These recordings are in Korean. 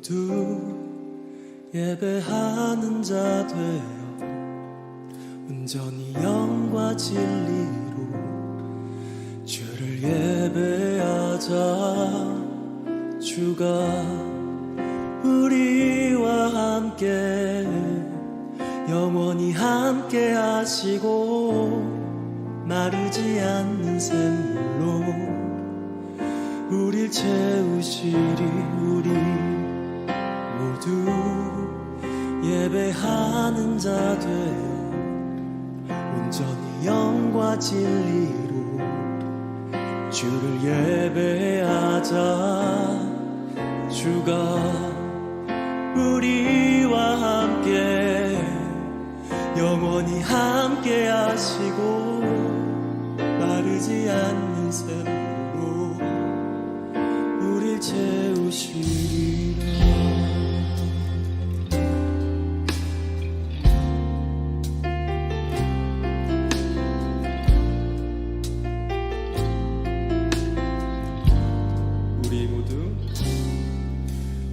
모두 예배하는 자 되어 온전히 영과 진리로 주를 예배하자. 주가 우리와 함께 영원히 함께 하시고 마르지 않는 샘물로 우릴 채우시리. 우리 모두 예배하는 자 되어 온전히 영과 진리로 주를 예배하자. 주가 우리와 함께 영원히 함께 하시고 마르지 않는 샘으로 우릴 채우시리라.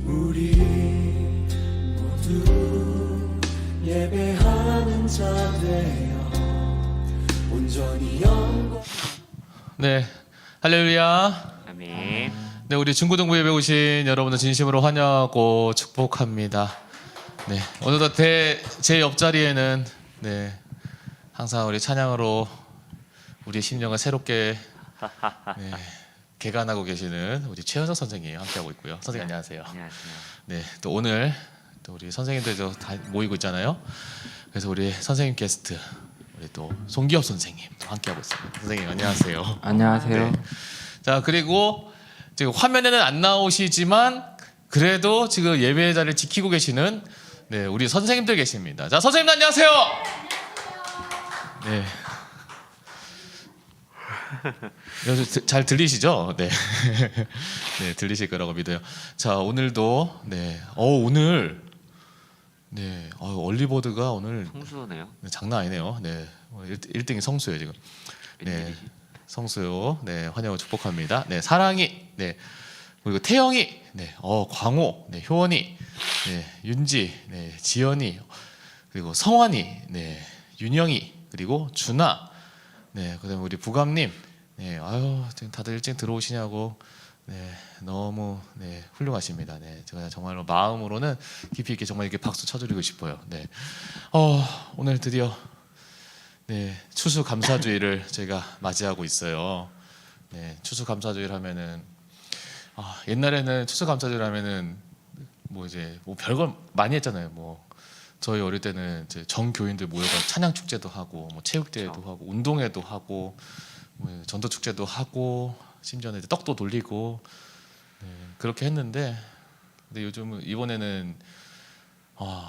우리 모두 예배하는 자 되어 온전히 영광. 네, 할렐루야. 아멘. 네, 우리 중고등부 예배 오신 여러분들 진심으로 환영하고 축복합니다. 네, 오늘도 제 옆자리에는 네, 항상 우리 찬양으로 우리 심령을 새롭게 네, 개관하고 계시는 우리 최현석 선생님 함께하고 있고요. 선생님 안녕하세요. 안녕하세요. 네, 또 오늘 또 우리 선생님들도 다 모이고 있잖아요. 그래서 우리 선생님 게스트 우리 또 송기엽 선생님 또 함께하고 있습니다. 선생님 안녕하세요. 안녕하세요. 네. 자, 그리고 지금 화면에는 안 나오시지만 그래도 지금 예배 자리를 지키고 계시는 네, 우리 선생님들 계십니다. 자, 선생님들 안녕하세요. 네. 잘 들리시죠? 네. 네, 들리실 거라고 믿어요. 자, 오늘도 네. 오늘 네. 얼리버드가 오늘 성수네요. 네, 장난 아니네요. 네. 1등이 성수예요, 지금. 네. 성수요. 네, 환영을 축복합니다. 네, 사랑이 네. 그리고 태영이 네. 광호 네, 효원이 네, 윤지 네, 지연이 그리고 성환이 네, 윤영이 그리고 준아 네, 그다음에 우리 부감님, 네, 지금 다들 일찍 들어오시냐고, 네, 너무 네, 훌륭하십니다. 네, 제가 정말로 마음으로는 깊이 있게 정말 이렇게 박수 쳐드리고 싶어요. 네, 오늘 드디어 네, 추수감사주의를 저희가 맞이하고 있어요. 네, 추수감사주의를 하면은 옛날에는 추수감사주의를 하면은 뭐 이제 뭐 별걸 많이 했잖아요. 뭐 저희 어릴 때는 이제 정교인들 모여서 찬양 축제도 하고, 뭐 체육대회도 하고, 운동회도 하고, 뭐 전도 축제도 하고, 심지어는 이제 떡도 돌리고 네, 그렇게 했는데, 근데 요즘 이번에는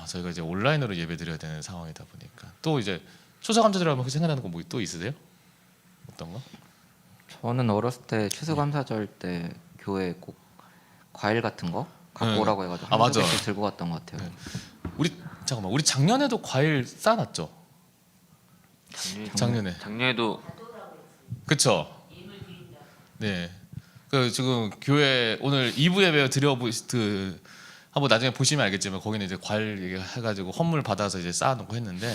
저희가 이제 온라인으로 예배드려야 되는 상황이다 보니까 또 이제 추수감사절 하면 생각나는 거 뭐 또 있으세요? 어떤 거? 저는 어렸을 때 추수감사절 때 교회에 꼭 과일 같은 거 갖고 네. 오라고 해가지고 아, 맞아. 한 개씩 들고 갔던 것 같아요. 네. 우리 작년에도 과일 싸놨죠? 작년에도 그쵸? 네. 그 지금 교회 오늘 2부 예배 한번 나중에 보시면 알겠지만 거기는 이제 과일 얘기해가지고 헌물 받아서 이제 쌓아놓고 했는데,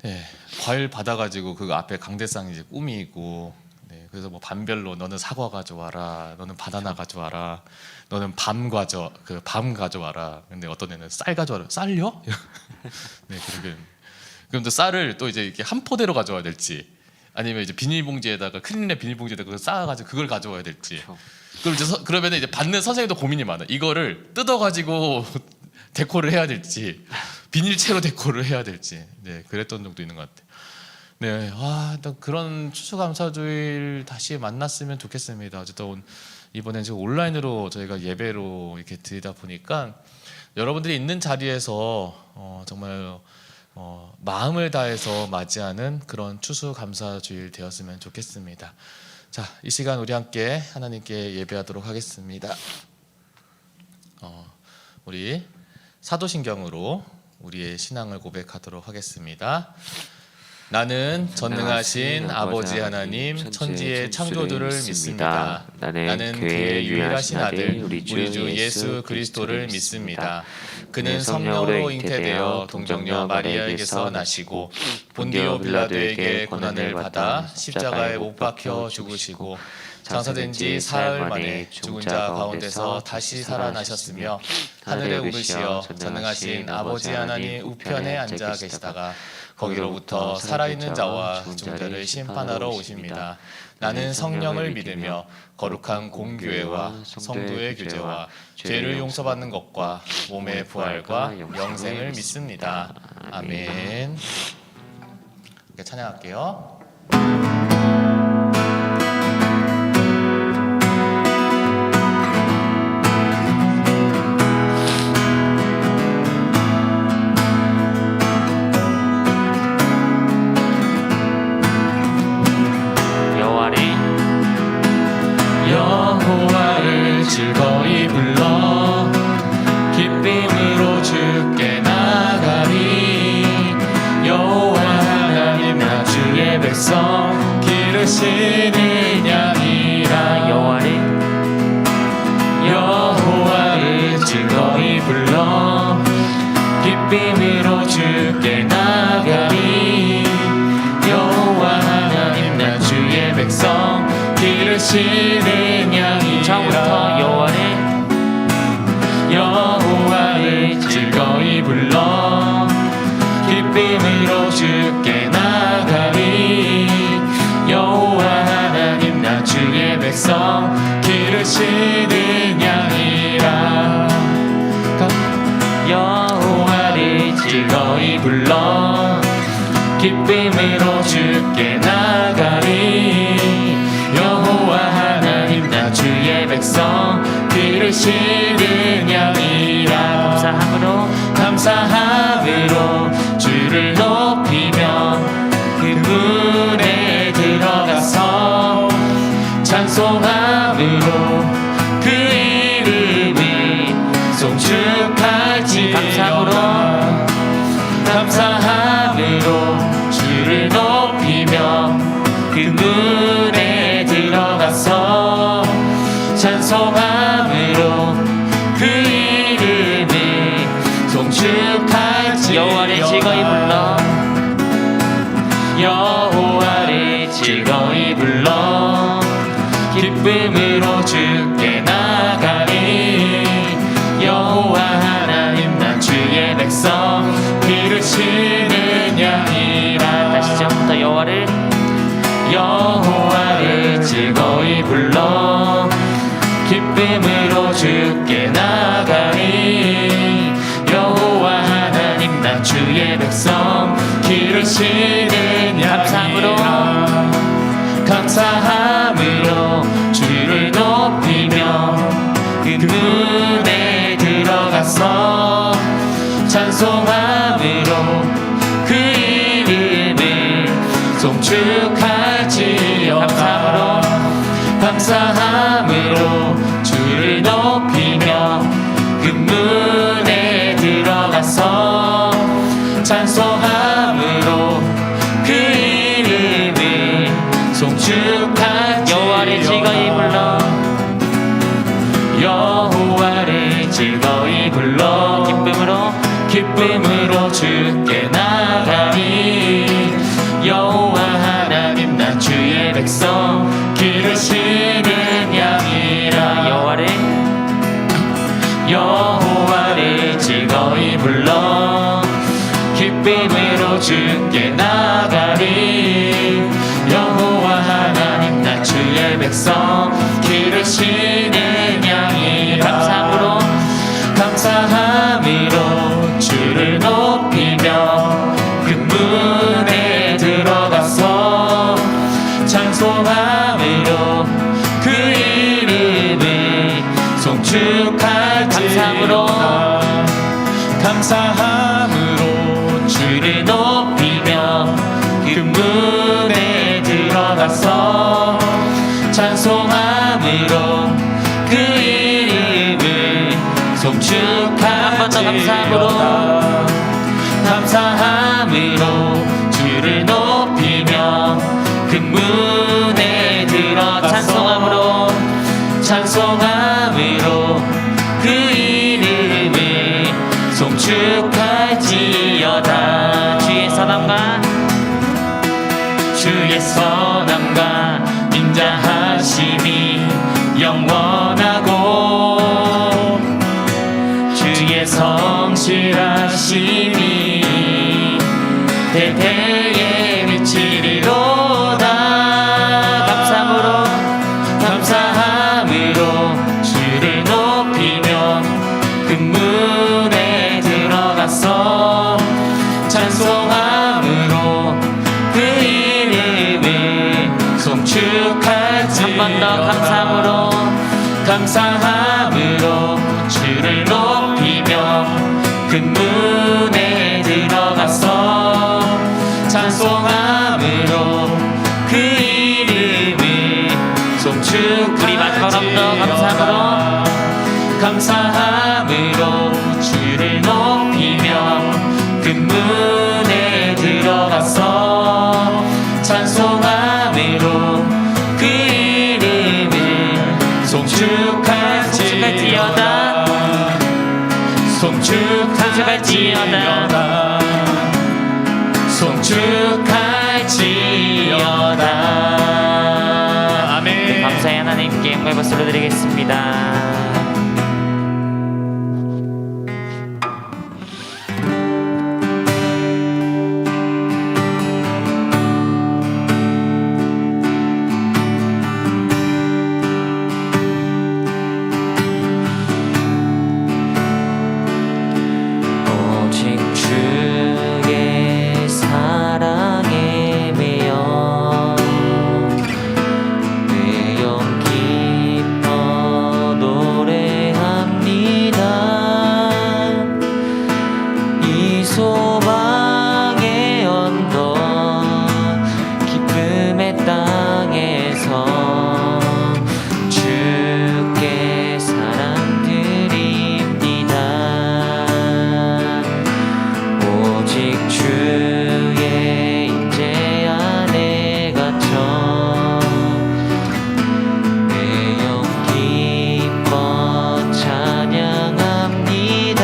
네, 과일 받아가지고 그 앞에 강대상 이제 꾸미고, 네, 그래서 뭐 반별로 너는 사과 가져와라, 너는 바나나 가져와라, 너는 밤 가져와라. 근데 어떤 애는 쌀 가져와라. 쌀요? 네, 그러게. 그럼 또 쌀을 또 이제 이렇게 한 포대로 가져와야 될지, 아니면 이제 비닐봉지에다가 클린랩 비닐봉지에다가 그걸 쌓아가지고 그걸 가져와야 될지. 그럼 이제 그러면 이제 받는 선생님도 고민이 많아. 이거를 뜯어가지고 데코를 해야 될지, 비닐채로 데코를 해야 될지. 네, 그랬던 적도 있는 것 같아요. 네, 일단 그런 추수감사주일 다시 만났으면 좋겠습니다. 어쨌든 이번엔 지금 온라인으로 저희가 예배로 이렇게 드리다 보니까 여러분들이 있는 자리에서 정말 마음을 다해서 맞이하는 그런 추수감사주일 되었으면 좋겠습니다. 자, 이 시간 우리 함께 하나님께 예배하도록 하겠습니다. 우리 사도신경으로 우리의 신앙을 고백하도록 하겠습니다. 나는 전능하신 아버지 하나님 천지의 창조주를 믿습니다. 나는 그의 유일하신 아들 우리 주 예수 그리스도를 믿습니다. 그는 성령으로 잉태되어 동정녀 마리아에게서 나시고 본디오 빌라도에게 고난을 받아 십자가에 못 박혀 죽으시고 장사된 지 사흘 만에 죽은 자 가운데서 다시 살아나셨으며 하늘에 오르시어 전능하신 아버지 하나님 우편에 앉아 계시다가 거기로부터 살아있는 자와 죽은 자를 심판하러 오십니다. 나는 성령을 믿으며 거룩한 공교회와 성도의 교제와 죄를 용서받는 것과 몸의 부활과 영생을 믿습니다. 아멘. 이렇게 찬양할게요. 여호와를 즐거이 불러 기쁨으로 주께 나가리. 여호와 하나님 나 주의 백성 기르시는 양이라. 여호와를 즐거이 불러 기쁨으로 주께 나가리. 여호와 하나님 나 주의 백성 기르시는 양이라. 처음부터 여호와를 즐거이 불러 기쁨으로 주께 나가리. 여호와 하나님 나 주의 백성 기르시는 양이라. 여호와를 즐거이 불러 기쁨으로 주께 나가리. 여호와 하나님 나 주의 백성 기르시는 양이라. 감사함으로 주를 높이며 그 문에 들어가서 찬송함으로 그 이름을 송축할지어다. 감사함으로 주를 높이며 그 문에 들어가서 찬송함으로 그 이름을 송축할지어다. 여호와를 즐거이 불러 여호와를 즐거이 불러 기쁨으로 주께 나가리. 여호와 하나님 나 주의 백성 기르시는 양이라. 다시 처음부터 여호와를 즐거이 불러 기쁨으로 주께 나가리. 여호와 하나님 나 주의 백성 기르시는 양이라. 감사함으로 주를 높이며 그 문에 들어가서 찬송함으로 그 이름을 송축할지어다. 감사함으로 주를 높이며 그 문에 들어가서 찬송함으로 그 이름을 송축할지어다. 여호와를 즐거이 불러 여호와를 즐거이 불러 기쁨으로 주께 나가리. 여호와 하나님 나 주의 백성 기르시는 양이라. 여호와를 즐거이 불러 기쁨으로 주께 나가리. 여호와 하나님 나 주의 백성 기르시는 양이라. 감사함으로 주를 높이며 그 문에 들어가서 찬송함으로 그 이름을 송축할지어다. 감사함으로 주를 높이며 그 문에 들어가서 찬송함으로 그 이름을 송축할지어다. 감사함으로 주를 높이며 그 문에 들어 찬송함으로 그 이름을 송축할지어다. 주의 선함과 인자하심이 영원하고 주의 성실하심이 대대에 미치리로다. 감사함으로 주를 높이며 그 문에 들어가서 찬송함으로 그 이름을 송축할지. 한 번 더 감사함으로 주를 높이며 그 문에 들어가서 찬송함으로 그 이름을 송축. 우리 마지막으로 감사함으로 주를 높이며 그 문에 들어가서 찬송함으로 그 이름을 송축할지어다. 송축할지어다. 아멘. 감사의 하나님께 영광의 박수를 드리겠습니다. 소망의 언덕 기쁨의 땅에서 주께 사랑드립니다. 오직 주의 임재 안에 갇혀 내 영 기뻐 찬양합니다.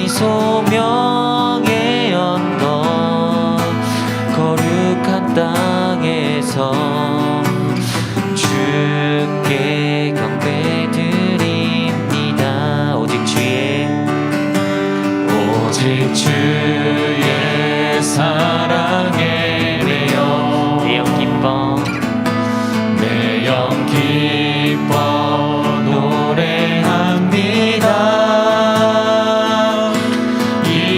소명의 언덕 거룩한 땅에서 주께 경배드립니다. 오직 주의 사랑에 매여 내 영 기뻐 노래합니다.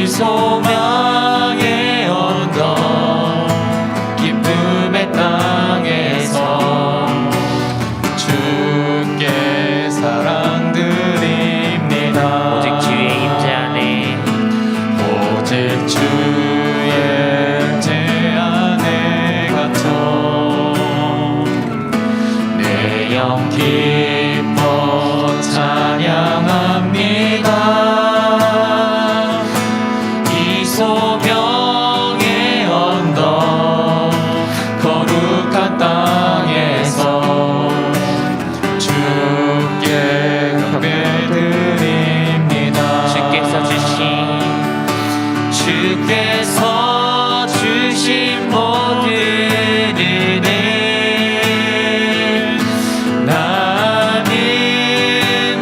소망의 언덕 기쁨의 땅에서 주께 사랑드립니다. 오직 주의 임재 안에 갇혀 내 영 기뻐 찬양합니다. 소명의 언덕 거룩한 땅에서 주께 경배드립니다. 주께서 주신 모든 은혜 나는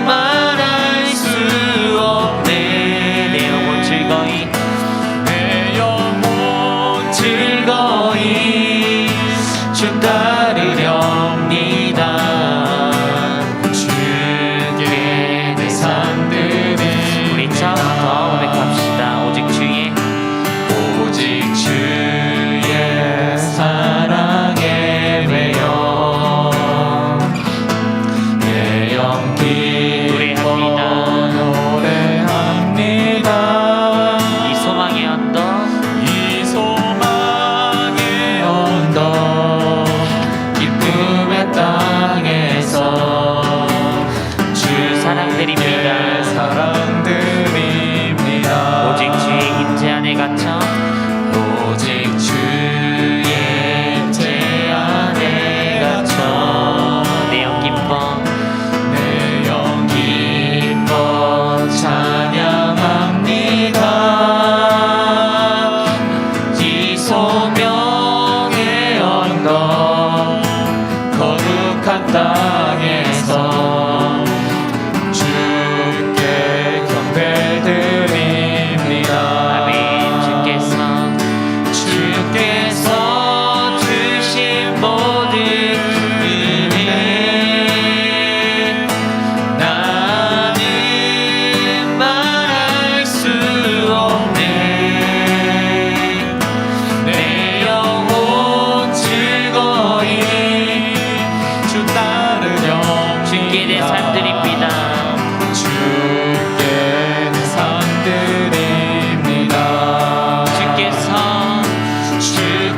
말할 수 없네. 내 영혼 즐거이 주 따르렵니다. 주께 내 삶들이 우리 처음부터 고백합시다. 오직 주의 사랑에 매여 내 영 기뻐 노래합니다. 이 소망의 언덕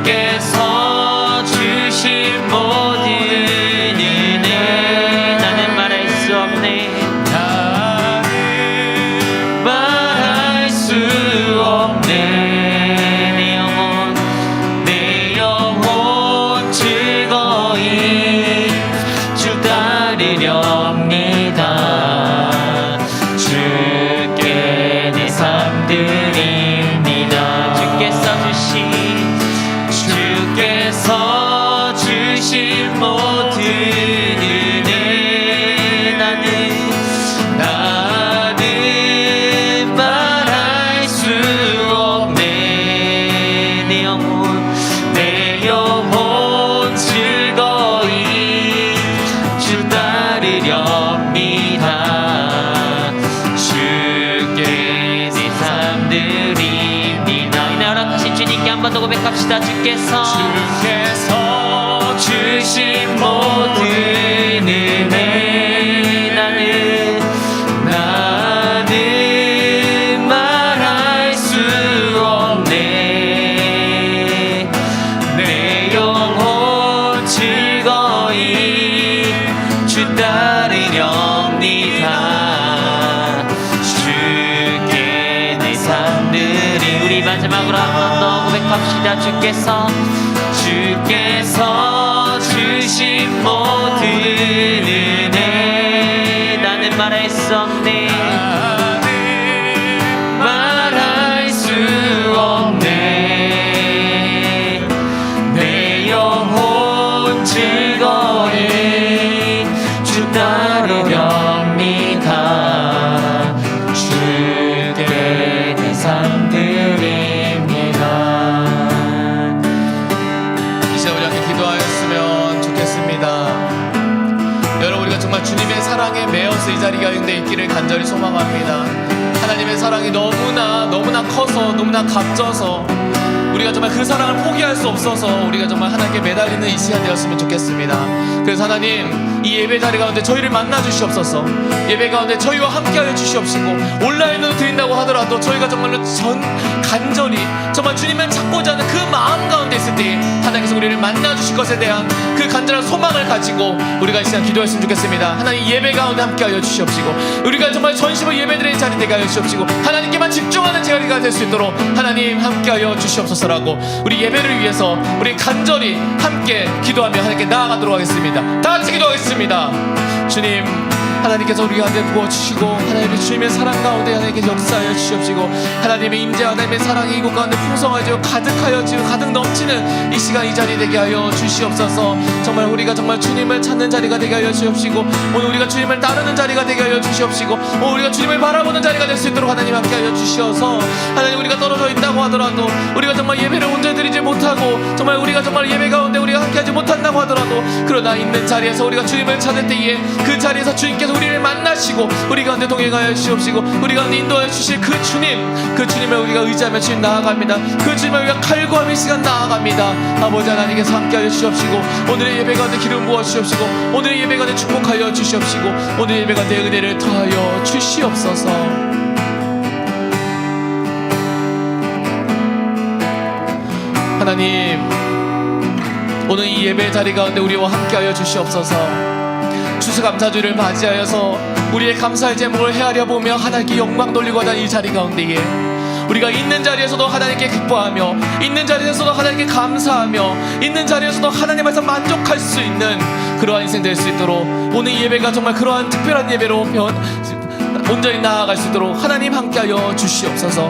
주께서 주신 모든 은혜 나는 말할 수 없네 말할 수 없네 내 영혼 즐거이 주 따르렵니다 주께 내 삶 드립니다 주께서 주신 모든 은혜 나는 말할 수 없네 내 영혼 즐거이 주 따르렵니다 주께 내 삶 드립니다 이 나라 하신 주님께 한 번 더 고백합시다 주께서 주신 모든 은혜 나는 말할 수 없네 내 영혼 즐거이 주 따르렵니다 주께 내 삶들이 우리 마지막으로 한 번 더 고백합시다 주께서 주신 모든 은혜 나는 말할 수 없네 말할 수 없네 내 영혼 즐거이 주 따르렵니다 주께 내 삶 드립니다 여러분 우리가 정말 주님의 사랑에 매여서 이 자리 가운데 있기를 간절히 소망합니다. 하나님의 사랑이 너무나 커서 너무나 값져서 우리가 정말 그 사랑을 포기할 수 없어서 우리가 정말 하나님께 매달리는 이 시간 되었으면 좋겠습니다. 그래서 하나님 이 예배 자리 가운데 저희를 만나 주시옵소서. 예배 가운데 저희와 함께하여 주시옵시고 온라인으로 드린다고 하더라도 저희가 정말로 간절히 정말 주님을 찾고자 하는 그 마음 가운데 있을 때 하나님께서 우리를 만나 주실 것에 대한 그 간절한 소망을 가지고 우리가 이 시간 기도했으면 좋겠습니다. 하나님 예배 가운데 함께하여 주시옵시고 우리가 정말 전심으로 예배드리는 자리 되게 하여 주시옵시고 하나님께만 집중하는 자리가 될 수 있도록 하나님 함께하여 주시옵소서라고 우리 예배를 위해서 우리 간절히 함께 기도하며 하나님께 나아가도록 하겠습니다. 다 같이 기도하겠습니다. 주님 하나님께서 우리 가운데 부어주시고 하나님의 주님의 사랑 가운데 하나님께서 역사하여 주시옵시고 하나님의 임재와 하나님의 사랑이 이곳 가운데 풍성하여 가득하여 지금 가득 넘치는 이 시간 이 자리 되게 하여 주시옵소서. 정말 우리가 정말 주님을 찾는 자리가 되게 하여 주시옵시고 오늘 우리가 주님을 따르는 자리가 되게 하여 주시옵시고 오늘 우리가 주님을 바라보는 자리가 될 수 있도록 하나님 함께 하여 주시어서 하나님 우리가 떨어져 있다고 하더라도 우리가 정말 예배를 온전히 드리지 못하고 정말 우리가 정말 예배 가운데 우리가 함께하지 못한다고 하더라도 그러나 있는 자리에서 우리가 주님을 찾을 때에 그 자리에서 주님께서 우리를 만나시고 우리 가운데 동행하여 주시옵시고 우리 가운데 인도하여 주실 그 주님을 우리가 의지하며 주님 나아갑니다. 그 주님을 우리가 갈구하며 이 시간 나아갑니다. 아버지 하나님께서 함께하여 주시옵시고 오늘의 예배 가운데 기름 부어 주시옵시고 오늘의 예배 가운데 축복하여 주시옵시고 오늘의 예배 가운데 은혜를 더하여 주시옵소서. 하나님 오늘 이 예배 자리 가운데 우리와 함께하여 주시옵소서. 추수감사주를 맞이하여서 우리의 감사의 제목을 헤아려 보며 하나님께 영광 돌리고 하는 이 자리 가운데에 우리가 있는 자리에서도 하나님께 기뻐하며 있는 자리에서도 하나님께 감사하며 있는 자리에서도 하나님께서 만족할 수 있는 그러한 인생 될 수 있도록 오늘 이 예배가 정말 그러한 특별한 예배로 온전히 나아갈 수 있도록 하나님 함께하여 주시옵소서.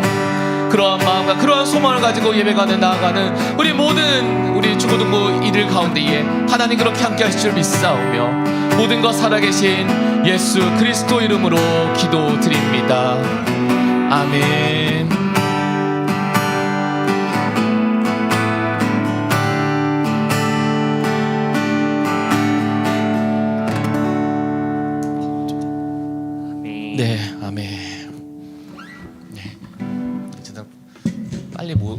그러한 마음과 그러한 소망을 가지고 예배가는 나아가는 우리 모든 우리 주고등부 이들 가운데에 하나님 그렇게 함께 하실 줄 믿사오며 모든 것 살아계신 예수 그리스도 이름으로 기도드립니다. 아멘. 네, 아멘.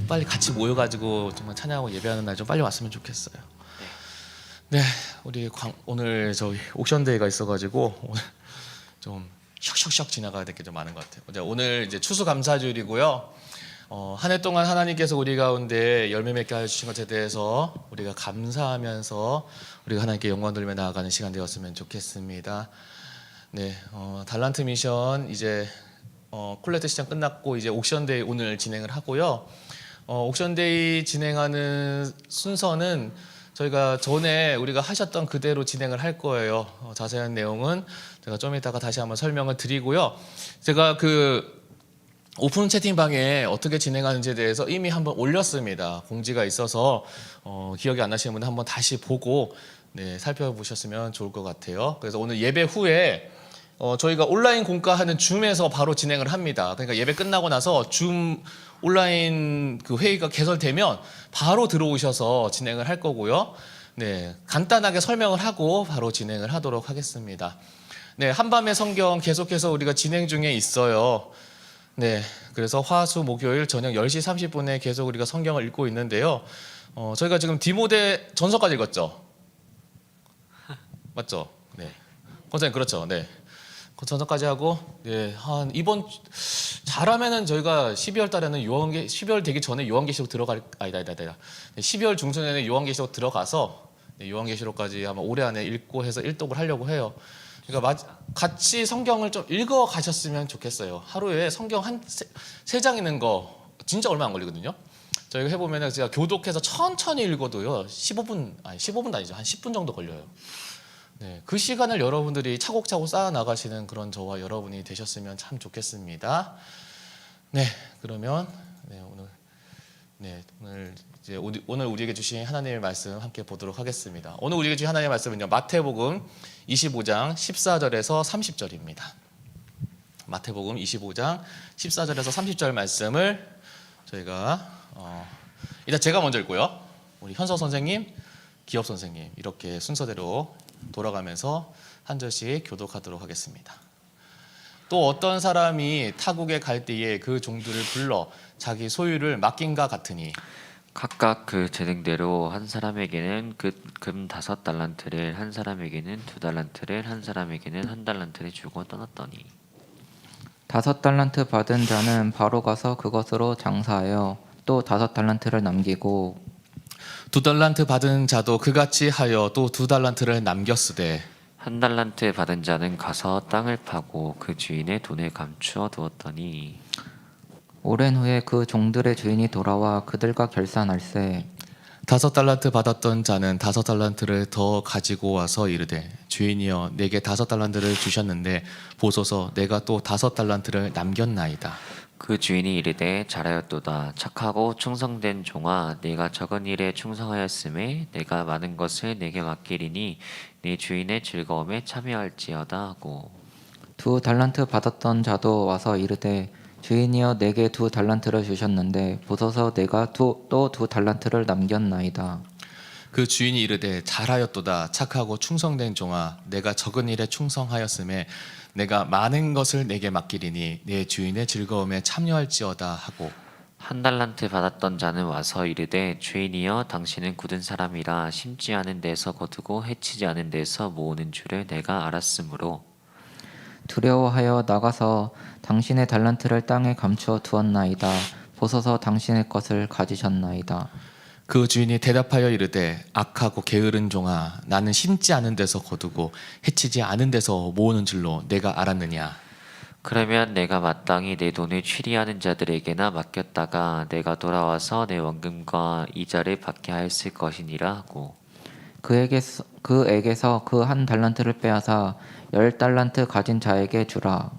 빨리 같이 모여가지고 정말 찬양하고 예배하는 날 좀 빨리 왔으면 좋겠어요. 네, 우리 오늘 저희 옥션데이가 있어가지고 오늘 좀 슉슉슉 지나가야 될 게 좀 많은 것 같아요. 오늘 이제 추수감사주일이고요. 한 해 동안 하나님께서 우리 가운데 열매 맺게 해주신 것에 대해서 우리가 감사하면서 우리가 하나님께 영광 돌리며 나아가는 시간 되었으면 좋겠습니다. 네, 달란트 미션 이제 콜렉트 시장 끝났고 이제 옥션데이 오늘 진행을 하고요. 옥션데이 진행하는 순서는 저희가 전에 우리가 하셨던 그대로 진행을 할 거예요. 자세한 내용은 제가 좀 이따가 다시 한번 설명을 드리고요. 제가 그 오픈 채팅방에 어떻게 진행하는지에 대해서 이미 한번 올렸습니다. 공지가 있어서 기억이 안 나시는 분은 한번 다시 보고 네, 살펴보셨으면 좋을 것 같아요. 그래서 오늘 예배 후에 저희가 온라인 공과하는 줌에서 바로 진행을 합니다. 그러니까 예배 끝나고 나서 줌 온라인 그 회의가 개설되면 바로 들어오셔서 진행을 할 거고요. 네, 간단하게 설명을 하고 바로 진행을 하도록 하겠습니다. 네, 한밤의 성경 계속해서 우리가 진행 중에 있어요. 네, 그래서 화, 수, 목요일 저녁 10시 30분에 계속 우리가 성경을 읽고 있는데요. 저희가 지금 디모데 전서까지 읽었죠? 맞죠? 네. 권사님 그렇죠. 네. 그 전서까지 하고 네, 한 이번 잘하면은 저희가 12월 달에는 12월 되기 전에 요한계시록 들어갈 아니다. 12월 중순에는 요한계시록 들어가서 네, 요한계시록까지 아마 올해 안에 읽고 해서 일독을 하려고 해요. 그러니까 같이 성경을 좀 읽어 가셨으면 좋겠어요. 하루에 성경 한 세 장 읽는 거 진짜 얼마 안 걸리거든요. 저희가 해보면은 제가 교독해서 천천히 읽어도요 15분도 아니죠, 한 10분 정도 걸려요. 네, 그 시간을 여러분들이 차곡차곡 쌓아 나가시는 그런 저와 여러분이 되셨으면 참 좋겠습니다. 네, 그러면 오늘 우리에게 주신 하나님의 말씀 함께 보도록 하겠습니다. 오늘 우리에게 주신 하나님의 말씀은요, 마태복음 25장 14절에서 30절입니다. 마태복음 25장 14절에서 30절 말씀을 저희가 일단 제가 먼저 읽고요. 우리 현석 선생님, 기업 선생님 이렇게 순서대로 돌아가면서 한 절씩 교독하도록 하겠습니다. 또 어떤 사람이 타국에 갈 때에 그 종들을 불러 자기 소유를 맡긴가 같으니 각각 그 재능대로 한 사람에게는 금 5달란트를, 한 사람에게는 2달란트를, 한 사람에게는 1달란트를 주고 떠났더니 5달란트 받은 자는 바로 가서 그것으로 장사하여 또 5달란트를 남기고 2달란트 받은 자도 그같이 하여 또 2달란트를 남겼으되 1달란트 받은 자는 가서 땅을 파고 그 주인의 돈을 감추어 두었더니 오랜 후에 그 종들의 주인이 돌아와 그들과 결산할세 5달란트 받았던 자는 5달란트를 더 가지고 와서 이르되 주인이여 내게 5달란트를 주셨는데 보소서 내가 또 5달란트를 남겼나이다. 그 주인이 이르되 잘하였도다. 착하고 충성된 종아, 네가 적은 일에 충성하였음에 내가 많은 것을 내게 맡기리니 네 주인의 즐거움에 참여할지어다 하고 2달란트 받았던 자도 와서 이르되 주인이여 내게 2달란트를 주셨는데 보소서 내가 또 2달란트를 남겼나이다. 그 주인이 이르되 잘하였도다. 착하고 충성된 종아, 내가 적은 일에 충성하였음에 내가 많은 것을 내게 맡기리니 내 주인의 즐거움에 참여할지어다 하고 1달란트 받았던 자는 와서 이르되 주인이여 당신은 굳은 사람이라 심지 않은 데서 거두고 해치지 않은 데서 모으는 줄을 내가 알았으므로 두려워하여 나가서 당신의 달란트를 땅에 감추어 두었나이다. 보소서 당신의 것을 가지셨나이다. 그 주인이 대답하여 이르되 악하고 게으른 종아, 나는 심지 않은 데서 거두고 해치지 않은 데서 모으는 줄로 내가 알았느냐. 그러면 내가 마땅히 내 돈을 취리하는 자들에게나 맡겼다가 내가 돌아와서 내 원금과 이자를 받게 하였을 것이니라 하고 그에게서 그 1달란트를 빼앗아 10달란트 가진 자에게 주라.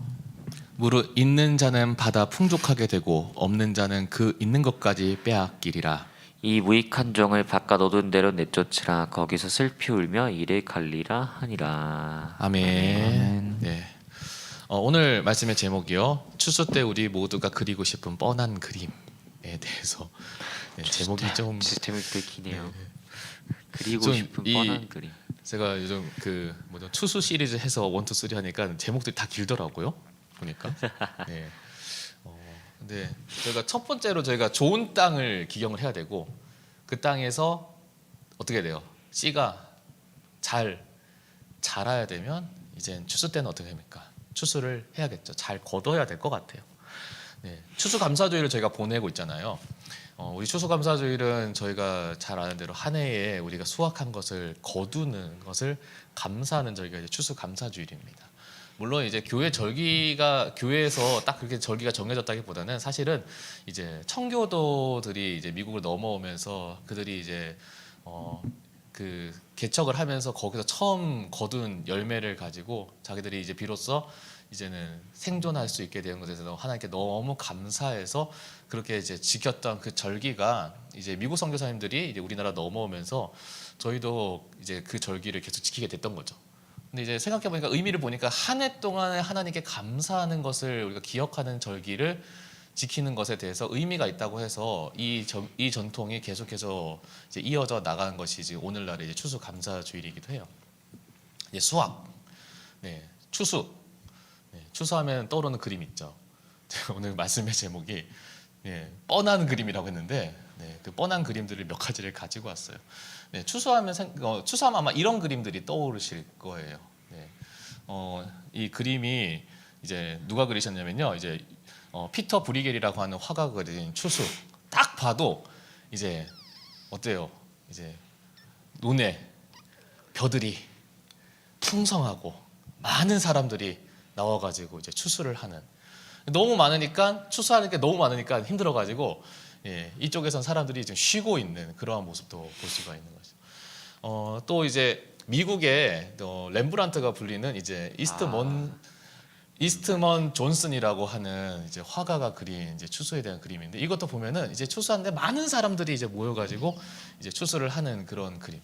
무릇 있는 자는 받아 풍족하게 되고 없는 자는 그 있는 것까지 빼앗기리라. 이 무익한 종을 바깥 얻은 대로 내쫓으라. 거기서 슬피 울며 이를 갈리라 하니라. 아멘. 네. 오늘 말씀의 제목이요. 추수 때 우리 모두가 그리고 싶은 뻔한 그림에 대해서 네, 제목이 좀 제목도 기네요. 그리고 좀 싶은 이- 뻔한 그림. 제가 요즘 추수 시리즈 해서 1, 2, 3 하니까 제목들이 다 길더라고요. 보니까. 네. 근데 저희가 좋은 땅을 기경을 해야 되고 그 땅에서 어떻게 돼요? 씨가 잘 자라야 되면 이제 추수 때는 어떻게 합니까? 추수를 해야겠죠. 잘 걷어야 될 것 같아요. 네, 추수감사주의를 저희가 보내고 있잖아요. 우리 추수감사주일은 저희가 잘 아는 대로 한 해에 우리가 수확한 것을 거두는 것을 감사하는 절기가 이제 추수감사주일입니다. 물론 이제 교회 절기가 교회에서 딱 그렇게 절기가 정해졌다기보다는 사실은 이제 청교도들이 이제 미국을 넘어오면서 그들이 이제 그 개척을 하면서 거기서 처음 거둔 열매를 가지고 자기들이 이제 비로소 이제는 생존할 수 있게 된 것에 대해서 하나님께 너무 감사해서 그렇게 이제 지켰던 그 절기가 이제 미국 선교사님들이 이제 우리나라 넘어오면서 저희도 이제 그 절기를 계속 지키게 됐던 거죠. 근데 이제 생각해 보니까 의미를 보니까 한 해 동안에 하나님께 감사하는 것을 우리가 기억하는 절기를 지키는 것에 대해서 의미가 있다고 해서 이 전통이 계속해서 이제 이어져 나가는 것이 이제 오늘날의 이제 추수감사주일이기도 해요. 이제 수확, 네, 추수. 네, 추수하면 떠오르는 그림 있죠. 오늘 말씀의 제목이 뻔한 그림이라고 했는데 그 뻔한 그림들을 몇 가지를 가지고 왔어요. 네, 추수하면 아마 이런 그림들이 떠오르실 거예요. 네, 이 그림이 이제 누가 그리셨냐면요. 이제 피터 브리겔이라고 하는 화가가 그린 추수. 딱 봐도 이제 어때요? 이제 논에 벼들이 풍성하고 많은 사람들이 나와가지고 이제 추수를 하는. 너무 많으니까 추수하는 게 너무 많으니까 힘들어가지고 이쪽에선 사람들이 좀 쉬고 있는 그러한 모습도 볼 수가 있는 거죠. 또 이제 미국의 렘브란트가 불리는 이제 이스트먼 존슨이라고 하는 이제 화가가 그린 이제 추수에 대한 그림인데 이것도 보면은 이제 추수하는데 많은 사람들이 이제 모여가지고 이제 추수를 하는 그런 그림.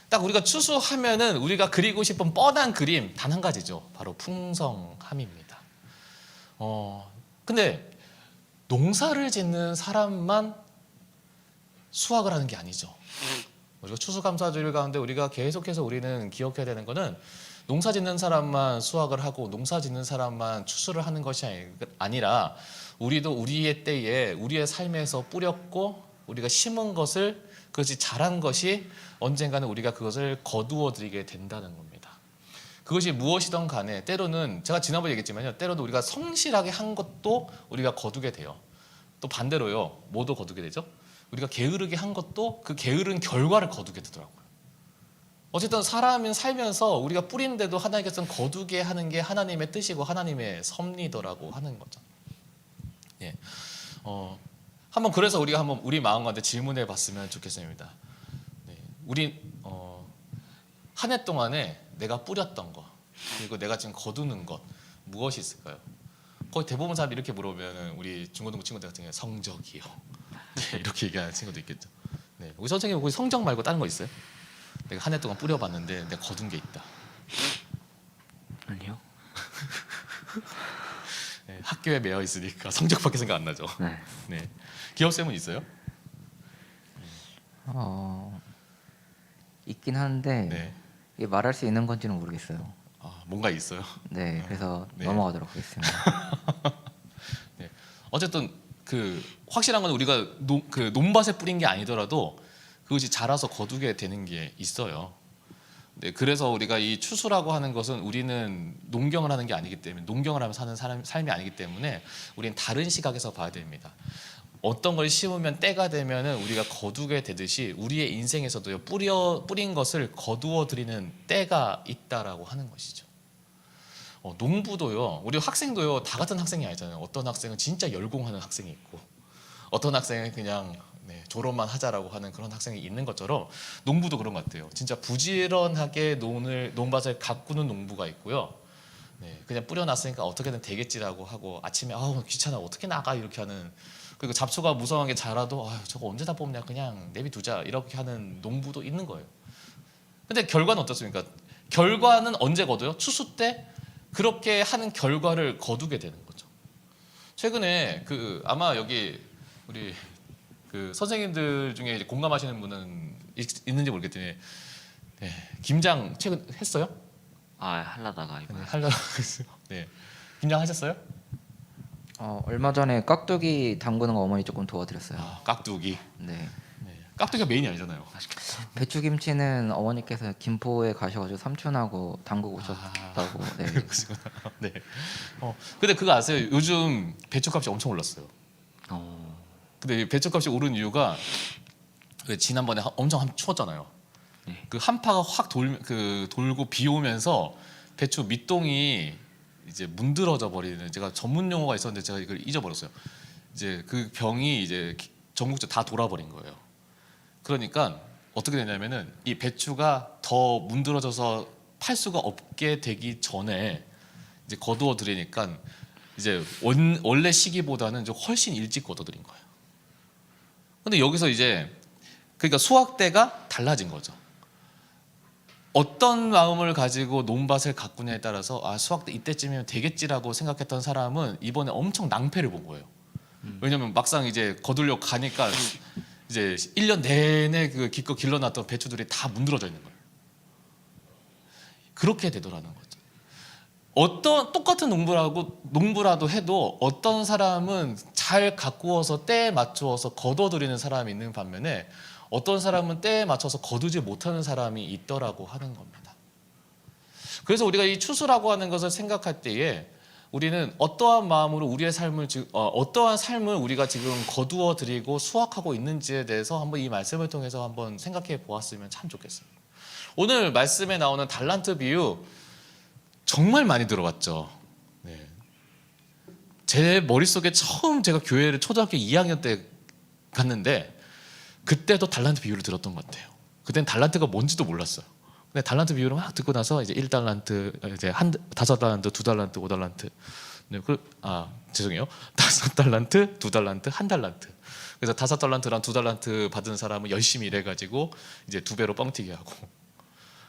딱 우리가 추수하면은 우리가 그리고 싶은 뻔한 그림 단 한 가지죠. 바로 풍성함입니다. 근데 농사를 짓는 사람만 수확을 하는 게 아니죠. 우리가 추수감사주일 가운데 우리가 계속해서 우리는 기억해야 되는 거는 농사 짓는 사람만 수확을 하고 농사 짓는 사람만 추수를 하는 것이 아니라 우리도 우리의 때에 우리의 삶에서 뿌렸고 우리가 심은 것을 그것이 자란 것이 언젠가는 우리가 그것을 거두어 드리게 된다는 겁니다. 그것이 무엇이든 간에 때로는 제가 지난번에 얘기했지만요. 때로는 우리가 성실하게 한 것도 우리가 거두게 돼요. 또 반대로요. 뭐도 거두게 되죠? 우리가 게으르게 한 것도 그 게으른 결과를 거두게 되더라고요. 어쨌든 사람은 살면서 우리가 뿌린데도 하나님께서는 거두게 하는 게 하나님의 뜻이고 하나님의 섭리더라고 하는 거죠. 예. 한번 그래서 우리가 한번 우리 마음 가운데 질문해 봤으면 좋겠습니다. 네. 우리 한 해 동안에 내가 뿌렸던 것 그리고 내가 지금 거두는 것 무엇이 있을까요? 거의 대부분 사람이 이렇게 물어보면 우리 중고등부 친구들 같은 경우에 성적이요. 네, 이렇게 얘기하는 친구도 있겠죠. 네. 우리 선생님 혹시 성적 말고 다른 거 있어요? 내가 한 해 동안 뿌려봤는데 내가 거둔 게 있다. 아니요. 네, 학교에 매여 있으니까 성적밖에 생각 안 나죠. 네. 네. 기업쌤은 있어요? 있긴 한데 네. 이게 말할 수 있는 건지는 모르겠어요. 뭔가 있어요. 네, 그래서 네. 넘어가도록 하겠습니다. 네. 어쨌든 그 확실한 건 우리가 그 논밭에 뿌린 게 아니더라도 그것이 자라서 거두게 되는 게 있어요. 네, 그래서 우리가 이 추수라고 하는 것은 우리는 농경을 하는 게 아니기 때문에 농경을 하면서 사는 삶이 아니기 때문에 우리는 다른 시각에서 봐야 됩니다. 어떤 걸 심으면 때가 되면은 우리가 거두게 되듯이 우리의 인생에서도요 뿌린 것을 거두어 드리는 때가 있다라고 하는 것이죠. 농부도요, 우리 학생도요 다 같은 학생이 아니잖아요. 어떤 학생은 진짜 열공하는 학생이 있고, 어떤 학생은 그냥 졸업만 하자라고 하는 그런 학생이 있는 것처럼 농부도 그런 것 같아요. 진짜 부지런하게 논밭을 가꾸는 농부가 있고요. 그냥 뿌려놨으니까 어떻게든 되겠지라고 하고 아침에 귀찮아 어떻게 나가 이렇게 하는, 그리고 잡초가 무성하게 자라도 저거 언제 다 뽑냐 그냥 내비두자 이렇게 하는 농부도 있는 거예요. 근데 결과는 어떻습니까? 결과는 언제 거둬요? 추수 때 그렇게 하는 결과를 거두게 되는 거죠. 최근에 아마 여기 우리 선생님들 중에 이제 공감하시는 분은 있는지 모르겠더니 김장 최근 했어요? 하려다가 이거. 하려고 했어요. 네, 김장 하셨어요? 얼마 전에 깍두기 담그는 거 어머니 조금 도와드렸어요. 깍두기. 네. 깍두기가 메인이 아니잖아요. 배추김치는 어머니께서 김포에 가셔가지고 삼촌하고 담그고 오셨다고. 네. 그러시구나. 네. 근데 그거 아세요? 요즘 배추값이 엄청 올랐어요. 근데 이 배추값이 오른 이유가 그 지난번에 엄청 추웠잖아요. 네. 그 한파가 확 돌고 비 오면서 배추 밑동이 이제 문드러져 버리는, 제가 전문 용어가 있었는데 제가 이걸 잊어버렸어요. 이제 그 병이 이제 전국적으로 다 돌아버린 거예요. 그러니까 어떻게 되냐면은 이 배추가 더 문드러져서 팔 수가 없게 되기 전에 이제 거두어 드리니까 이제 원래 시기보다는 좀 훨씬 일찍 거둬 드린 거예요. 근데 여기서 이제 그러니까 수확대가 달라진 거죠. 어떤 마음을 가지고 논밭을 가꾸냐에 따라서 아, 수확대 이때쯤이면 되겠지라고 생각했던 사람은 이번에 엄청 낭패를 본 거예요. 왜냐면 막상 이제 거두려고 가니까 이제 1년 내내 그 기껏 길러놨던 배추들이 다 문드러져 있는 거예요. 그렇게 되더라는 거죠. 어떤 똑같은 농부라도 해도 어떤 사람은 잘 가꾸어서 때에 맞추어서 거둬들이는 사람이 있는 반면에 어떤 사람은 때에 맞춰서 거두지 못하는 사람이 있더라고 하는 겁니다. 그래서 우리가 이 추수라고 하는 것을 생각할 때에 우리는 어떠한 마음으로 우리의 삶을 어떠한 삶을 우리가 지금 거두어 드리고 수확하고 있는지에 대해서 한번 이 말씀을 통해서 한번 생각해 보았으면 참 좋겠습니다. 오늘 말씀에 나오는 달란트 비유 정말 많이 들어봤죠. 네. 제 머릿속에 처음 제가 교회를 초등학교 2학년 때 갔는데 그때도 달란트 비유를 들었던 것 같아요. 그때는 달란트가 뭔지도 몰랐어요. 근데 달란트 비유를 막 듣고 나서 이제 1달란트, 이제 5달란트, 2달란트, 5달란트. 네, 죄송해요. 5달란트, 2달란트, 1달란트. 그래서 5달란트랑 2달란트 받은 사람은 열심히 일해가지고 이제 2배로 뻥튀기 하고,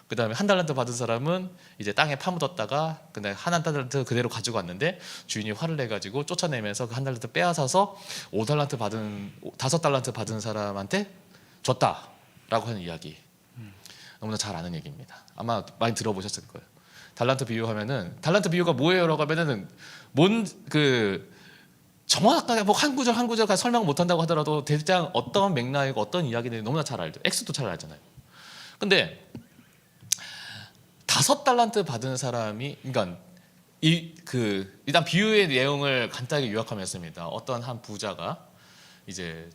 그 다음에 1달란트 받은 사람은 이제 땅에 파묻었다가 근데 1달란트 그대로 가지고 왔는데 주인이 화를 내가지고 쫓아내면서 그 1달란트 빼앗아서 5달란트 받은 5달란트 받은 사람한테 줬다라고 하는 이야기. 너무나 잘 아는 얘기입니다. 아마 많이 들어보셨을 거예요. 달란트 비유하면은 달란트 비유가 뭐예요라고 하면은 정확하게 뭐 한 구절 한 구절 설명 못 한다고 하더라도 대장 어떤 맥락이고 어떤 이야기인지 너무나 잘 알죠. 엑스도 잘 알잖아요. 근데 5달란트 받은 사람이, 그러니까 일단 비유의 내용을 간단하게 요약하면습니다. 어떤 한 부자가 이제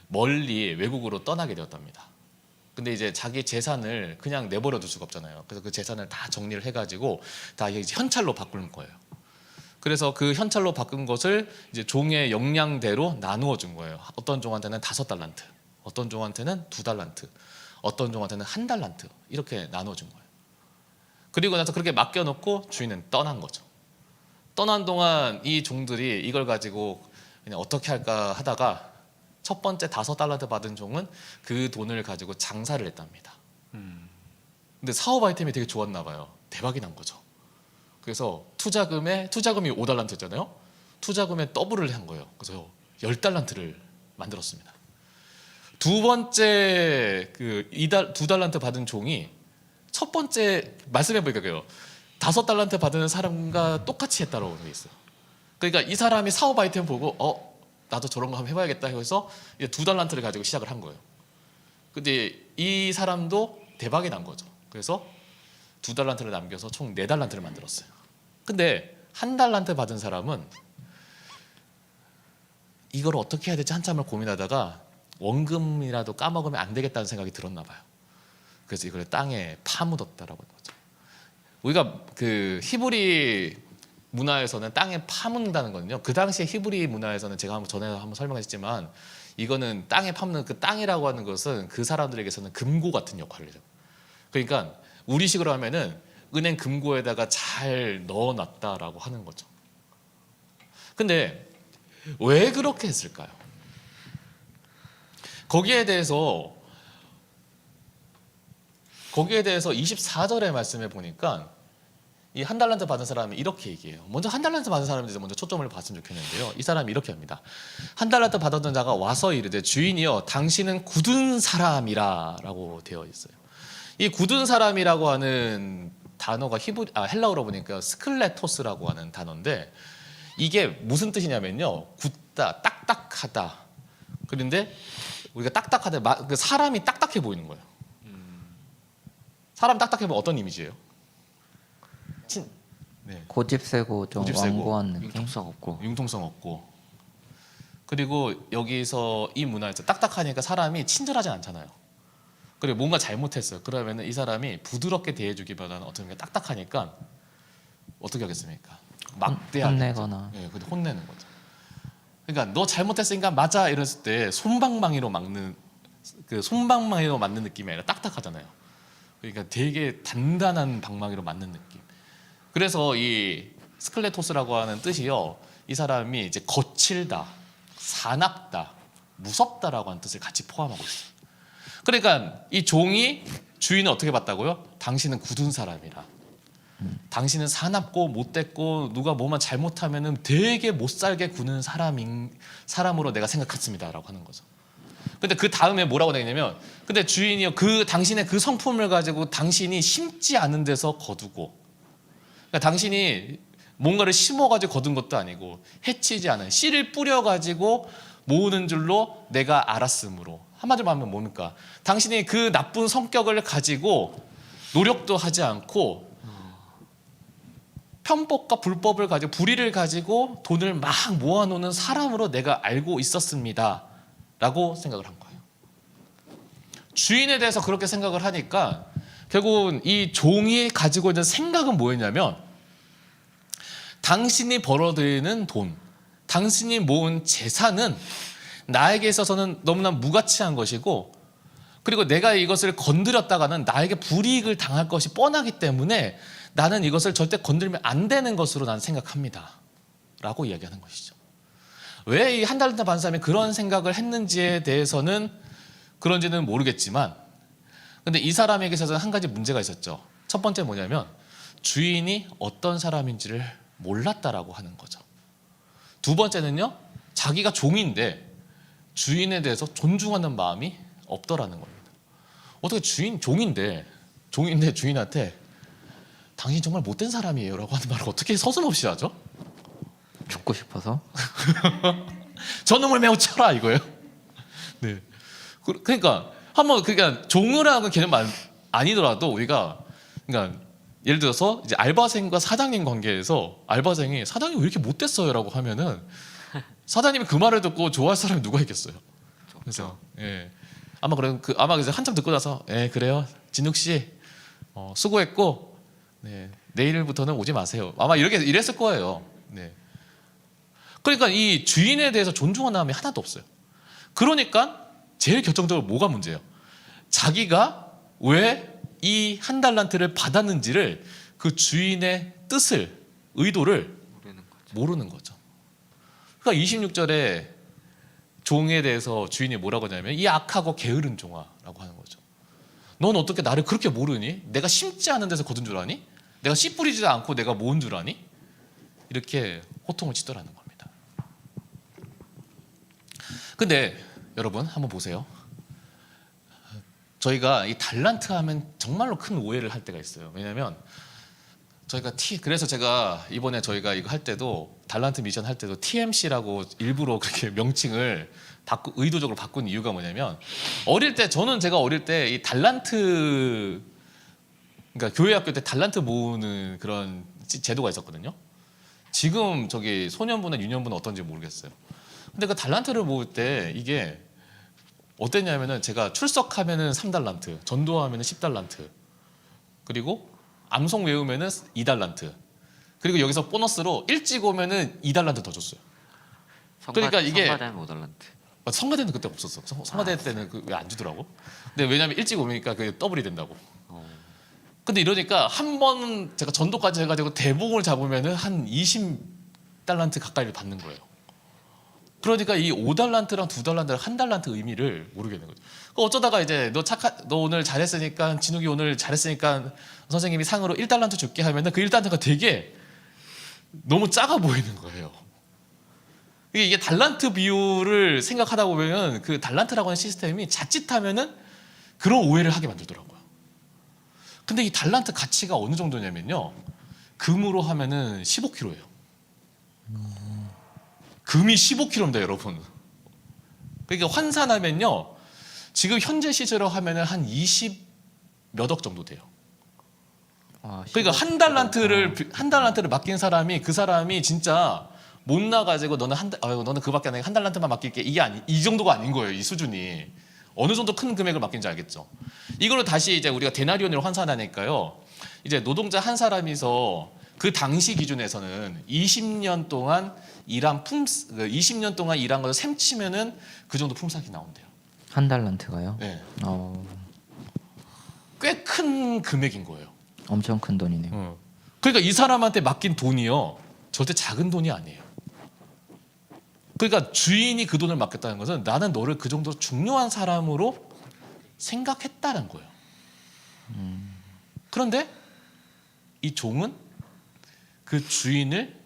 멀리 외국으로 떠나게 되었답니다. 근데 이제 자기 재산을 그냥 내버려 둘 수가 없잖아요. 그래서 그 재산을 다 정리를 해가지고 다 이제 현찰로 바꾸는 거예요. 그래서 그 현찰로 바꾼 것을 이제 종의 역량대로 나누어 준 거예요. 어떤 종한테는 5달란트, 어떤 종한테는 2달란트, 어떤 종한테는 1달란트 이렇게 나누어 준 거예요. 그리고 나서 그렇게 맡겨놓고 주인은 떠난 거죠. 떠난 동안 이 종들이 이걸 가지고 그냥 어떻게 할까 하다가 첫 번째 5달란트 받은 종은 그 돈을 가지고 장사를 했답니다. 근데 사업 아이템이 되게 좋았나 봐요. 대박이 난 거죠. 그래서 투자금이 5달란트잖아요. 투자금에 더블을 한 거예요. 그래서 10달란트를 만들었습니다. 두 번째 2달란트 받은 종이 첫 번째 말씀해 보니까 그래요. 5달란트 받은 사람과 똑같이 했다라고 돼 있어요. 그러니까 이 사람이 사업 아이템 보고 나도 저런 거 한번 해봐야겠다 해서 이제 2달란트를 가지고 시작을 한 거예요. 근데 이 사람도 대박이 난 거죠. 그래서 2달란트를 남겨서 총 4달란트를 만들었어요. 근데 1달란트 받은 사람은 이걸 어떻게 해야 될지 한참을 고민하다가 원금이라도 까먹으면 안 되겠다는 생각이 들었나 봐요. 그래서 이걸 땅에 파묻었다라고 하는 거죠. 우리가 그 히브리 문화에서는 땅에 파묻는다는 거는요. 그 당시에 히브리 문화에서는 제가 전에 한번 설명했지만 이거는 땅에 파묻는 그 땅이라고 하는 것은 그 사람들에게서는 금고 같은 역할을 해요. 그러니까 우리식으로 하면은 은행 금고에다가 잘 넣어놨다라고 하는 거죠. 근데 왜 그렇게 했을까요? 거기에 대해서 24절의 말씀에 보니까 이 1달란트 받은 사람이 이렇게 얘기해요. 먼저 1달란트 받은 사람에 대해서 먼저 초점을 봤으면 좋겠는데요. 이 사람이 이렇게 합니다. 1달란트 받았던 자가 와서 이르되 주인이여 당신은 굳은 사람이라 라고 되어 있어요. 이 굳은 사람이라고 하는 단어가 헬라어로 보니까 스클레토스라고 하는 단어인데 이게 무슨 뜻이냐면요. 굳다, 딱딱하다. 그런데 우리가 딱딱하다, 그 사람이 딱딱해 보이는 거예요. 사람 딱딱해 보면 어떤 이미지예요? 네. 고집 세고 좀 고집 세고, 완고한 느낌. 융통성 없고. 융통성 없고. 그리고 여기서 이 문화에서 딱딱하니까 사람이 친절하지 않잖아요. 그리고 뭔가 잘못했어요. 그러면 이 사람이 부드럽게 대해주기보다는 어떻게 보면 딱딱하니까 어떻게 하겠습니까? 막대하게 혼내거나. 네, 근데 혼내는 거죠. 그러니까 너 잘못했으니까 맞아 이랬을 때 솜방망이로 막는 그 솜방망이로 맞는 느낌이 아니라 딱딱하잖아요. 그러니까 되게 단단한 방망이로 맞는 느낌. 그래서 이 스클레토스라고 하는 뜻이요, 이 사람이 이제 거칠다, 사납다, 무섭다라고 하는 뜻을 같이 포함하고 있어요. 그러니까 이 종이 주인을 어떻게 봤다고요? 당신은 굳은 사람이라. 당신은 사납고 못됐고 누가 뭐만 잘못하면은 되게 못살게 구는 사람으로 내가 생각했습니다라고 하는 거죠. 근데 그 다음에 뭐라고 되냐면, 근데 주인이요, 그 당신의 그 성품을 가지고 당신이 심지 않은 데서 거두고, 그러니까 당신이 뭔가를 심어가지고 거둔 것도 아니고 해치지 않은 씨를 뿌려가지고 모으는 줄로 내가 알았으므로. 한마디로 하면 뭡니까? 당신이 그 나쁜 성격을 가지고 노력도 하지 않고 편법과 불법을 가지고 불의를 가지고 돈을 막 모아놓는 사람으로 내가 알고 있었습니다 라고 생각을 한 거예요. 주인에 대해서 그렇게 생각을 하니까 결국은 이 종이 가지고 있는 생각은 뭐였냐면, 당신이 벌어들이는 돈, 당신이 모은 재산은 나에게 있어서는 너무나 무가치한 것이고, 그리고 내가 이것을 건드렸다가는 나에게 불이익을 당할 것이 뻔하기 때문에 나는 이것을 절대 건들면 안 되는 것으로 나는 생각합니다 라고 이야기하는 것이죠. 왜 이 한 달란트 받은 사람이 그런 생각을 했는지에 대해서는 그런지는 모르겠지만, 근데 이 사람에게 있어서는 한 가지 문제가 있었죠. 첫 번째 뭐냐면, 주인이 어떤 사람인지를 몰랐다라고 하는 거죠. 두 번째는요, 자기가 종인데 주인에 대해서 존중하는 마음이 없더라는 겁니다. 어떻게 종인데 주인한테 당신 정말 못된 사람이에요 라고 하는 말을 어떻게 서슴없이 하죠? 죽고 싶어서. 저놈을 매우 쳐라 이거예요. 네. 그러니까 한번 그러니까 종을 하고 개념 아니더라도 우리가, 그러니까 예를 들어서 이제 알바생과 사장님 관계에서 알바생이 사장님 왜 이렇게 못됐어요라고 하면은 사장님이 그 말을 듣고 좋아할 사람이 누가 있겠어요? 그래서 예. 아마 그래서 한참 듣고 나서 그래요 진욱 씨 수고했고 네, 내일부터는 오지 마세요. 아마 이랬을 거예요. 네. 그러니까 이 주인에 대해서 존중하는 마음이 하나도 없어요. 그러니까 제일 결정적으로 뭐가 문제예요? 자기가 왜 이 한 달란트를 받았는지를, 그 주인의 뜻을, 의도를 모르는 거죠. 그러니까 26절에 종에 대해서 주인이 뭐라고 하냐면, 이 악하고 게으른 종아라고 하는 거죠. 넌 어떻게 나를 그렇게 모르니? 내가 심지 않은 데서 거둔 줄 아니? 내가 씨 뿌리지도 않고 내가 모은 줄 아니? 이렇게 호통을 치더라는 겁니다. 근데 여러분 한번 보세요. 저희가 이 달란트 하면 정말로 큰 오해를 할 때가 있어요. 왜냐하면 그래서 제가 이번에 저희가 이거 할 때도, 달란트 미션 할 때도 TMC라고 일부러 그렇게 명칭을 의도적으로 바꾼 이유가 뭐냐면, 제가 어릴 때 이 달란트, 그러니까 교회 학교 때 달란트 모으는 그런 제도가 있었거든요. 지금 저기 소년부나 유년부는 어떤지 모르겠어요. 근데 그 달란트를 모을 때 이게 어땠냐면은, 제가 출석하면은 3달란트, 전도하면은 10달란트, 그리고 암송 외우면은 2달란트, 그리고 여기서 보너스로 일찍 오면은 2달란트 더 줬어요. 그러니까 이게 성가대는 5달란트. 성가대는 그때 없었어. 성가대 때는 왜 안 주더라고. 근데 왜냐면 일찍 오니까 그게 더블이 된다고. 근데 이러니까 한 번 제가 전도까지 해가지고 대봉을 잡으면은 한 20달란트 가까이를 받는 거예요. 그러니까 이 5달란트랑 2달란트랑 1달란트 의미를 모르겠는 거죠. 어쩌다가 이제 너 오늘 잘했으니까, 진욱이 오늘 잘했으니까 선생님이 상으로 1달란트 줄게 하면은 그 1달란트가 되게 너무 작아 보이는 거예요. 이게 달란트 비율을 생각하다 보면 그 달란트라고 하는 시스템이 자칫하면은 그런 오해를 하게 만들더라고요. 근데 이 달란트 가치가 어느 정도냐면요, 금으로 하면은 15kg예요. 금이 15kg입니다, 여러분. 그러니까 환산하면요, 지금 현재 시세로 하면은 한 20 몇 억 정도 돼요. 그러니까 한 달란트를 맡긴 사람이 그 사람이 진짜 못 나가지고 너는 그밖에 안 해. 한 달란트만 맡길게. 이 정도가 아닌 거예요. 이 수준이. 어느 정도 큰 금액을 맡긴지 알겠죠. 이거를 다시 이제 우리가 데나리온으로 환산하니까요. 이제 노동자 한 사람이서 그 당시 기준에서는 20년 동안 일한 20년 동안 일한 것을 셈치면은 그 정도 품삯이 나온대요. 한 달란트가요? 네. 꽤 큰 금액인 거예요. 엄청 큰 돈이네요. 그러니까 이 사람한테 맡긴 돈이요. 절대 작은 돈이 아니에요. 그러니까 주인이 그 돈을 맡겼다는 것은 나는 너를 그 정도로 중요한 사람으로 생각했다는 거예요. 그런데 이 종은 그 주인을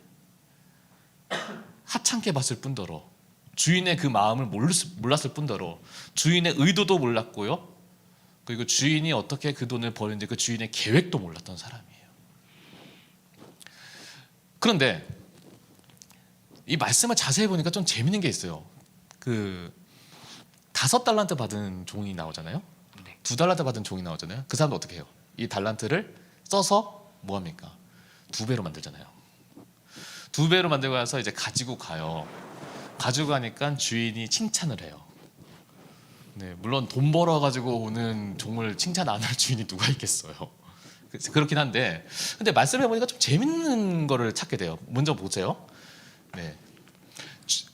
하찮게 봤을 뿐더러 주인의 그 마음을 몰랐을 뿐더러 주인의 의도도 몰랐고요. 그리고 주인이 어떻게 그 돈을 버는지 그 주인의 계획도 몰랐던 사람이에요. 그런데 이 말씀을 자세히 보니까 좀 재밌는 게 있어요. 그 5달란트 받은 종이 나오잖아요. 2달란트 받은 종이 나오잖아요. 그 사람도 어떻게 해요? 이 달란트를 써서 뭐 합니까? 2배로 만들잖아요. 2배로 만들고 나서 이제 가지고 가요. 가지고 가니까 주인이 칭찬을 해요. 네, 물론 돈 벌어 가지고 오는 종을 칭찬 안 할 주인이 누가 있겠어요. 그렇긴 한데, 근데 말씀해 보니까 좀 재밌는 거를 찾게 돼요. 먼저 보세요. 네,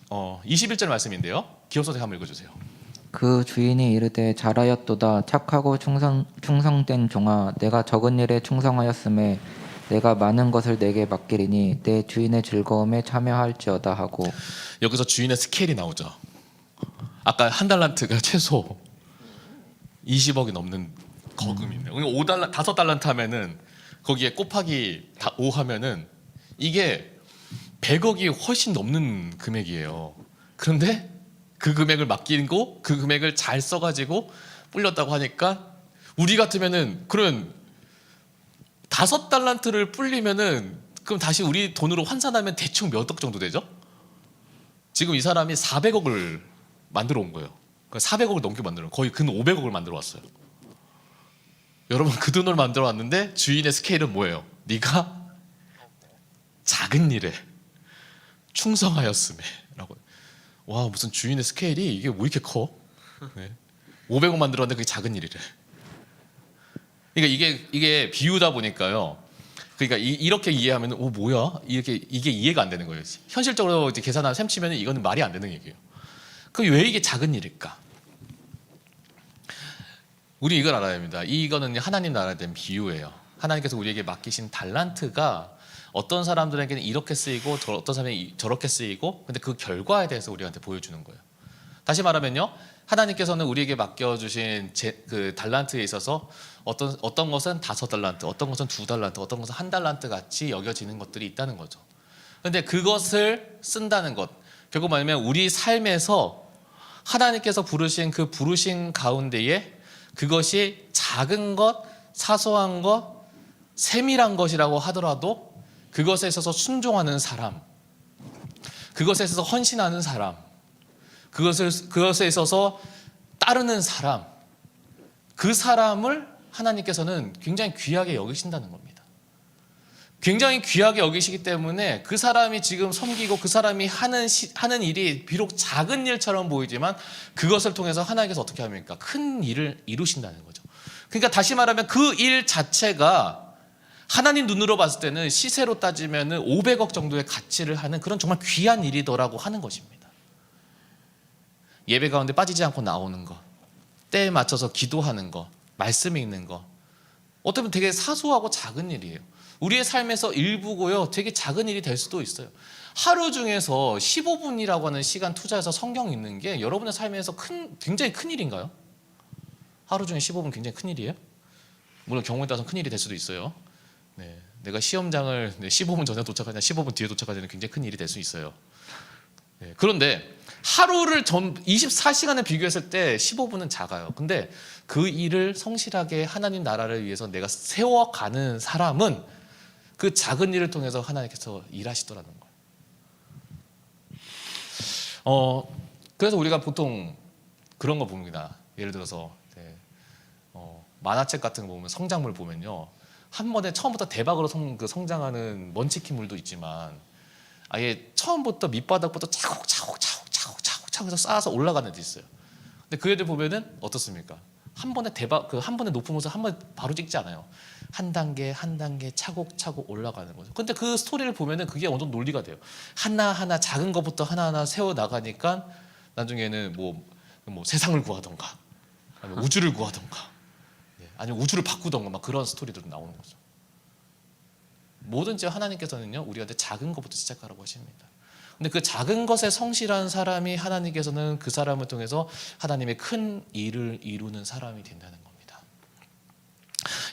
21절 말씀인데요. 기업 선생 한번 읽어주세요. 그 주인이 이르되 잘하였도다 착하고 충성된 종아 내가 적은 일에 충성하였음에 내가 많은 것을 내게 맡기리니 내 주인의 즐거움에 참여할지어다 하고. 여기서 주인의 스케일이 나오죠. 아까 한 달란트가 최소 20억이 넘는 거금이네요. 5달란트 하면은 거기에 곱하기 5 하면은 이게 100억이 훨씬 넘는 금액이에요. 그런데 그 금액을 맡기고 그 금액을 잘 써가지고 불렸다고 하니까 우리 같으면은 그러면 5달란트를 불리면은 그럼 다시 우리 돈으로 환산하면 대충 몇 억 정도 되죠? 지금 이 사람이 400억을 만들어 온 거예요. 그러니까 400억을 넘게 만들어 거의 근 500억을 만들어 왔어요. 여러분 그 돈을 만들어 왔는데 주인의 스케일은 뭐예요? 네가 작은 일에 충성하였음에 라고. 와 무슨 주인의 스케일이 이게 왜 이렇게 커? 네. 500억 만들었는데 그게 작은 일이래. 그러니까 이게 비유다 보니까요. 그러니까 이렇게 이해하면 뭐야? 이게 이해가 안 되는 거예요. 현실적으로 이제 계산하고 셈치면 이거는 말이 안 되는 얘기예요. 그럼 왜 이게 작은 일일까? 우리 이걸 알아야 합니다. 이거는 하나님 나라에 대한 비유예요. 하나님께서 우리에게 맡기신 달란트가 어떤 사람들에게는 이렇게 쓰이고 어떤 사람에게는 저렇게 쓰이고 근데 그 결과에 대해서 우리한테 보여주는 거예요. 다시 말하면요. 하나님께서는 우리에게 맡겨주신 그 달란트에 있어서 어떤 것은 5달란트, 어떤 것은 2달란트, 어떤 것은 1달란트 같이 여겨지는 것들이 있다는 거죠. 그런데 그것을 쓴다는 것, 결국 말하면 우리 삶에서 하나님께서 부르신 그 부르신 가운데에 그것이 작은 것, 사소한 것, 세밀한 것이라고 하더라도 그것에 있어서 순종하는 사람, 그것에 있어서 헌신하는 사람, 그것에 있어서 따르는 사람, 그 사람을 하나님께서는 굉장히 귀하게 여기신다는 겁니다. 굉장히 귀하게 여기시기 때문에 그 사람이 지금 섬기고 그 사람이 하는 일이 비록 작은 일처럼 보이지만 그것을 통해서 하나님께서 어떻게 합니까? 큰 일을 이루신다는 거죠. 그러니까 다시 말하면 그 일 자체가 하나님 눈으로 봤을 때는 시세로 따지면 500억 정도의 가치를 하는 그런 정말 귀한 일이더라고 하는 것입니다. 예배 가운데 빠지지 않고 나오는 것, 때에 맞춰서 기도하는 것, 말씀 읽는 것, 어쩌면 되게 사소하고 작은 일이에요. 우리의 삶에서 일부고요, 되게 작은 일이 될 수도 있어요. 하루 중에서 15분이라고 하는 시간 투자해서 성경 읽는 게 여러분의 삶에서 굉장히 큰 일인가요? 하루 중에 15분 굉장히 큰 일이에요? 물론 경우에 따라서 큰 일이 될 수도 있어요. 네, 내가 시험장을 15분 전에 도착하냐 15분 뒤에 도착하냐는 굉장히 큰 일이 될 수 있어요. 네, 그런데 하루를 24시간을 비교했을 때 15분은 작아요. 근데 그 일을 성실하게 하나님 나라를 위해서 내가 세워가는 사람은 그 작은 일을 통해서 하나님께서 일하시더라는 거예요. 그래서 우리가 보통 그런 거 봅니다. 예를 들어서 만화책 같은 거 보면 성장물 보면요, 한 번에 처음부터 대박으로 성장하는 먼치킨물도 있지만 아예 처음부터 밑바닥부터 차곡차곡 해서 쌓아서 올라가는 애도 있어요. 근데 그 애들 보면은 어떻습니까? 한 번에 대박, 한 번에 높은 곳을 한 번에 바로 찍지 않아요. 한 단계 한 단계 차곡차곡 올라가는 거죠. 근데 그 스토리를 보면은 그게 어느 정도 논리가 돼요. 하나하나 작은 것부터 하나하나 세워 나가니까 나중에는 뭐 세상을 구하던가 아니면 우주를 구하던가 아니면 우주를 바꾸던가 막 그런 스토리들도 나오는 거죠. 뭐든지 하나님께서는요, 우리한테 작은 것부터 시작하라고 하십니다. 근데 그 작은 것에 성실한 사람이 하나님께서는 그 사람을 통해서 하나님의 큰 일을 이루는 사람이 된다는 겁니다.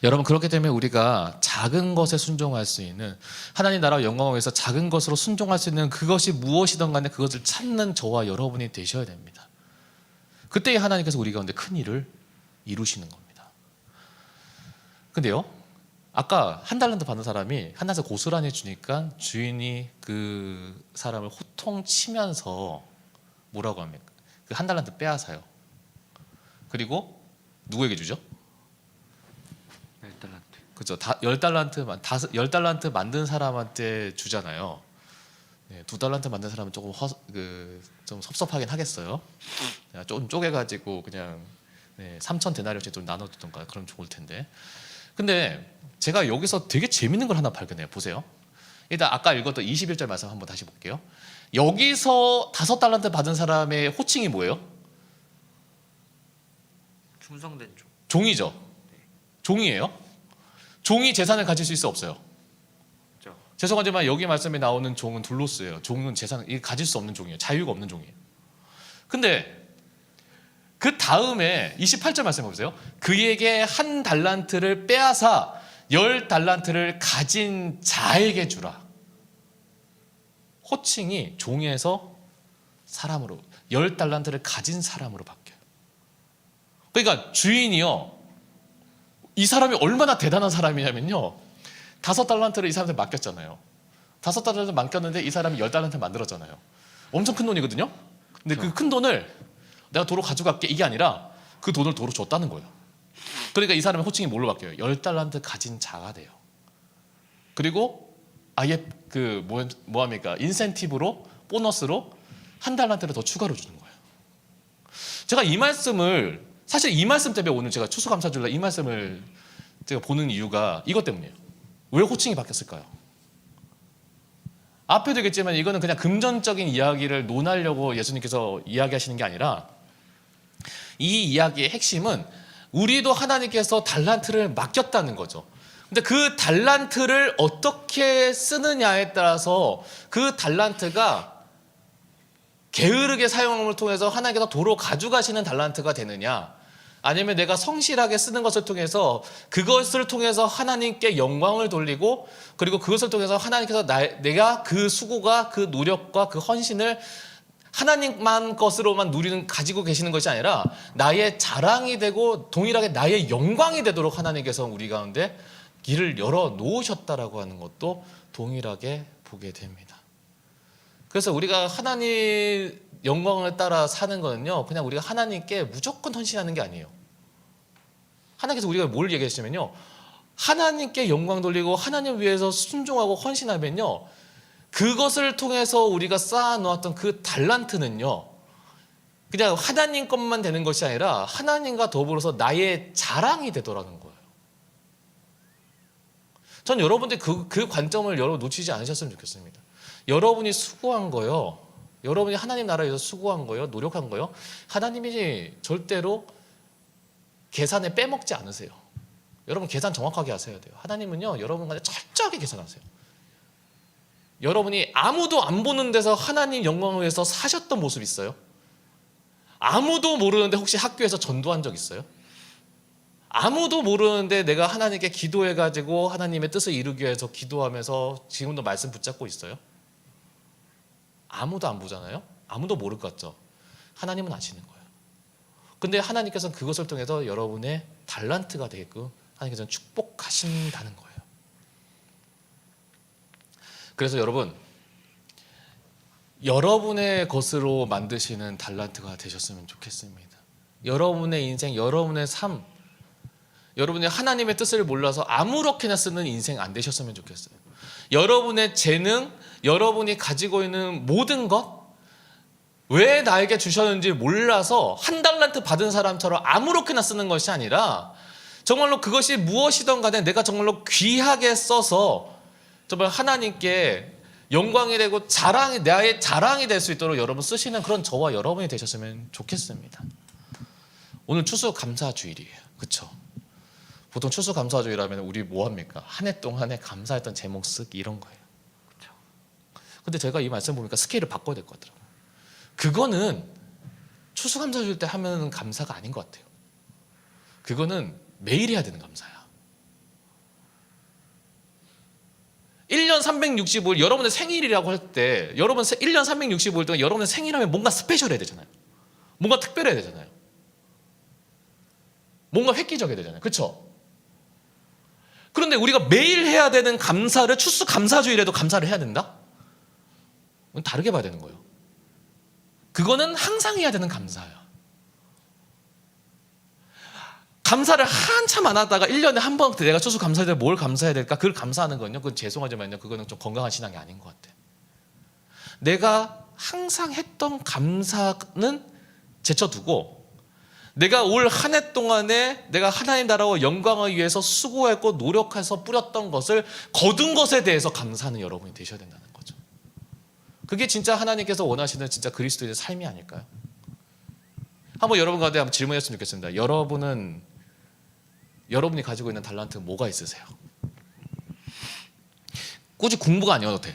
여러분, 그렇기 때문에 우리가 작은 것에 순종할 수 있는, 하나님 나라와 영광을 위해서 작은 것으로 순종할 수 있는 그것이 무엇이든 간에 그것을 찾는 저와 여러분이 되셔야 됩니다. 그때 하나님께서 우리 가운데 큰 일을 이루시는 겁니다. 근데요, 아까 한 달란트 받은 사람이 한 달에서 고스란히 주니까 주인이 그 사람을 호통치면서 뭐라고 합니까? 그 한 달란트 빼앗아요. 그리고 누구에게 주죠? 10달란트. 그죠? 10달란트 만든 사람한테 주잖아요. 네, 2달란트 만든 사람은 조금 좀 섭섭하긴 하겠어요. 좀 쪼개가지고 그냥 3천 데나리온씩 좀 나눠주던가 그럼 좋을 텐데. 근데 제가 여기서 되게 재밌는 걸 하나 발견해요. 보세요. 일단 아까 읽었던 21절 말씀 한번 다시 볼게요. 여기서 5달란트 받은 사람의 호칭이 뭐예요? 충성된 종. 종이죠. 종이에요. 종이 재산을 가질 수 있어 없어요? 그렇죠. 죄송하지만 여기 말씀에 나오는 종은 둘로스예요. 종은 재산을 가질 수 없는 종이에요. 자유가 없는 종이에요. 근데 그 다음에 28절 말씀 보세요. 그에게 1달란트를 빼앗아 10달란트를 가진 자에게 주라. 호칭이 종에서 사람으로, 10달란트를 가진 사람으로 바뀌어요. 그러니까 주인이요, 이 사람이 얼마나 대단한 사람이냐면요, 5달란트를 이 사람한테 맡겼잖아요. 5달란트 맡겼는데 이 사람이 10달란트 만들었잖아요. 엄청 큰 돈이거든요. 근데 그 큰 돈을 내가 도로 가져갈게 이게 아니라 그 돈을 도로 줬다는 거예요. 그러니까 이 사람의 호칭이 뭘로 바뀌어요? 10달란트 가진 자가 돼요. 그리고 아예 뭐합니까? 인센티브로, 보너스로 1달란트를 더 추가로 주는 거예요. 제가 이 말씀을, 사실 이 말씀 때문에 오늘 제가 추수감사주일날 이 말씀을 제가 보는 이유가 이것 때문이에요. 왜 호칭이 바뀌었을까요? 앞에도 얘기했지만 이거는 그냥 금전적인 이야기를 논하려고 예수님께서 이야기하시는 게 아니라 이 이야기의 핵심은 우리도 하나님께서 달란트를 맡겼다는 거죠. 근데 그 달란트를 어떻게 쓰느냐에 따라서 그 달란트가 게으르게 사용을 통해서 하나님께서 도로 가져가시는 달란트가 되느냐, 아니면 내가 성실하게 쓰는 것을 통해서 그것을 통해서 하나님께 영광을 돌리고, 그리고 그것을 통해서 하나님께서 내가 그 수고가, 그 노력과 그 헌신을 하나님만 것으로만 가지고 계시는 것이 아니라 나의 자랑이 되고 동일하게 나의 영광이 되도록 하나님께서 우리 가운데 길을 열어 놓으셨다라고 하는 것도 동일하게 보게 됩니다. 그래서 우리가 하나님 영광을 따라 사는 거는요, 그냥 우리가 하나님께 무조건 헌신하는 게 아니에요. 하나님께서 우리가 뭘 얘기하시냐면요, 하나님께 영광 돌리고 하나님 위해서 순종하고 헌신하면요, 그것을 통해서 우리가 쌓아놓았던 그 달란트는요, 그냥 하나님 것만 되는 것이 아니라 하나님과 더불어서 나의 자랑이 되더라는 거예요. 전 여러분들 그 관점을 여러분 놓치지 않으셨으면 좋겠습니다. 여러분이 수고한 거요, 여러분이 하나님 나라에서 수고한 거요, 노력한 거요, 하나님이 절대로 계산에 빼먹지 않으세요. 여러분 계산 정확하게 하셔야 돼요. 하나님은요, 여러분과 철저하게 계산하세요. 여러분이 아무도 안 보는 데서 하나님 영광을 위해서 사셨던 모습 있어요? 아무도 모르는데 혹시 학교에서 전도한 적 있어요? 아무도 모르는데 내가 하나님께 기도해가지고 하나님의 뜻을 이루기 위해서 기도하면서 지금도 말씀 붙잡고 있어요? 아무도 안 보잖아요? 아무도 모를 것 같죠? 하나님은 아시는 거예요. 근데 하나님께서는 그것을 통해서 여러분의 달란트가 되게끔 하나님께서는 축복하신다는 거예요. 그래서 여러분, 여러분의 것으로 만드시는 달란트가 되셨으면 좋겠습니다. 여러분의 인생, 여러분의 삶, 여러분이 하나님의 뜻을 몰라서 아무렇게나 쓰는 인생 안 되셨으면 좋겠어요. 여러분의 재능, 여러분이 가지고 있는 모든 것, 왜 나에게 주셨는지 몰라서 한 달란트 받은 사람처럼 아무렇게나 쓰는 것이 아니라 정말로 그것이 무엇이든 간에 내가 정말로 귀하게 써서 정말 하나님께 영광이 되고 자랑이, 나의 자랑이 될 수 있도록 여러분 쓰시는 그런 저와 여러분이 되셨으면 좋겠습니다. 오늘 추수감사주일이에요. 그렇죠? 보통 추수감사주일하면 우리 뭐 합니까? 한 해 동안에 감사했던 제목 쓰기 이런 거예요. 그렇죠? 근데 제가 이 말씀 보니까 스케일을 바꿔야 될 것 같더라고요. 그거는 추수감사주일 때 하면 감사가 아닌 것 같아요. 그거는 매일 해야 되는 감사야. 1년 365일 여러분의 생일이라고 할 때 여러분 1년 365일 동안 여러분의 생일하면 뭔가 스페셜해야 되잖아요. 뭔가 특별해야 되잖아요. 뭔가 획기적이어야 되잖아요. 그렇죠? 그런데 우리가 매일 해야 되는 감사를 추수감사주일에도 감사를 해야 된다? 그건 다르게 봐야 되는 거예요. 그거는 항상 해야 되는 감사야. 감사를 한참 안 하다가 1년에 한 번 내가 추수감사할 때 뭘 감사해야 될까? 그걸 감사하는 건요. 그건 죄송하지만요. 그거는 좀 건강한 신앙이 아닌 것 같아요. 내가 항상 했던 감사는 제쳐두고 내가 올 한 해 동안에 내가 하나님 나라와 영광을 위해서 수고했고 노력해서 뿌렸던 것을 거둔 것에 대해서 감사하는 여러분이 되셔야 된다는 거죠. 그게 진짜 하나님께서 원하시는 진짜 그리스도인의 삶이 아닐까요? 한번 여러분 가운데 한번 질문했으면 좋겠습니다. 여러분이 가지고 있는 달란트 뭐가 있으세요? 굳이 공부가 아니어도 돼.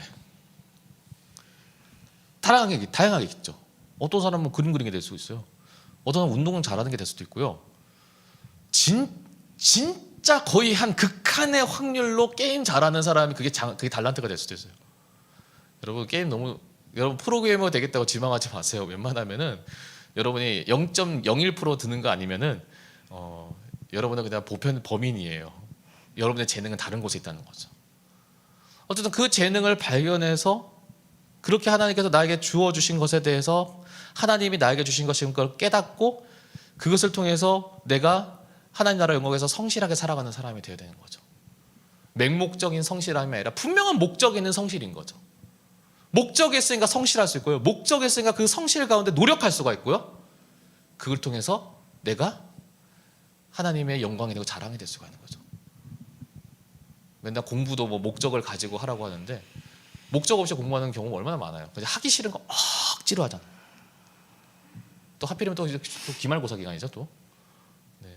다양하게 있죠. 어떤 사람은 그림 그리는 게 될 수 있어요. 어떤 사람은 운동을 잘하는 게 될 수도 있고요. 진짜 거의 한 극한의 확률로 게임 잘하는 사람이 그게 달란트가 될 수도 있어요. 여러분 프로게이머 되겠다고 지망하지 마세요. 웬만하면은 여러분이 0.01% 드는 거 아니면은 여러분은 그냥 보편 범인이에요. 여러분의 재능은 다른 곳에 있다는 거죠. 어쨌든 그 재능을 발견해서 그렇게 하나님께서 나에게 주어주신 것에 대해서 하나님이 나에게 주신 것인 걸 깨닫고 그것을 통해서 내가 하나님 나라 영광에서 성실하게 살아가는 사람이 되어야 되는 거죠. 맹목적인 성실함이 아니라 분명한 목적이 있는 성실인 거죠. 목적이 있으니까 성실할 수 있고요. 목적이 있으니까 그 성실 가운데 노력할 수가 있고요. 그걸 통해서 내가 하나님의 영광이 되고 자랑이 될 수가 있는 거죠. 맨날 공부도 뭐 목적을 가지고 하라고 하는데 목적 없이 공부하는 경우가 얼마나 많아요. 그냥 하기 싫은 거 억지로 하잖아요. 또 하필이면 또 기말고사 기간이죠 또. 네.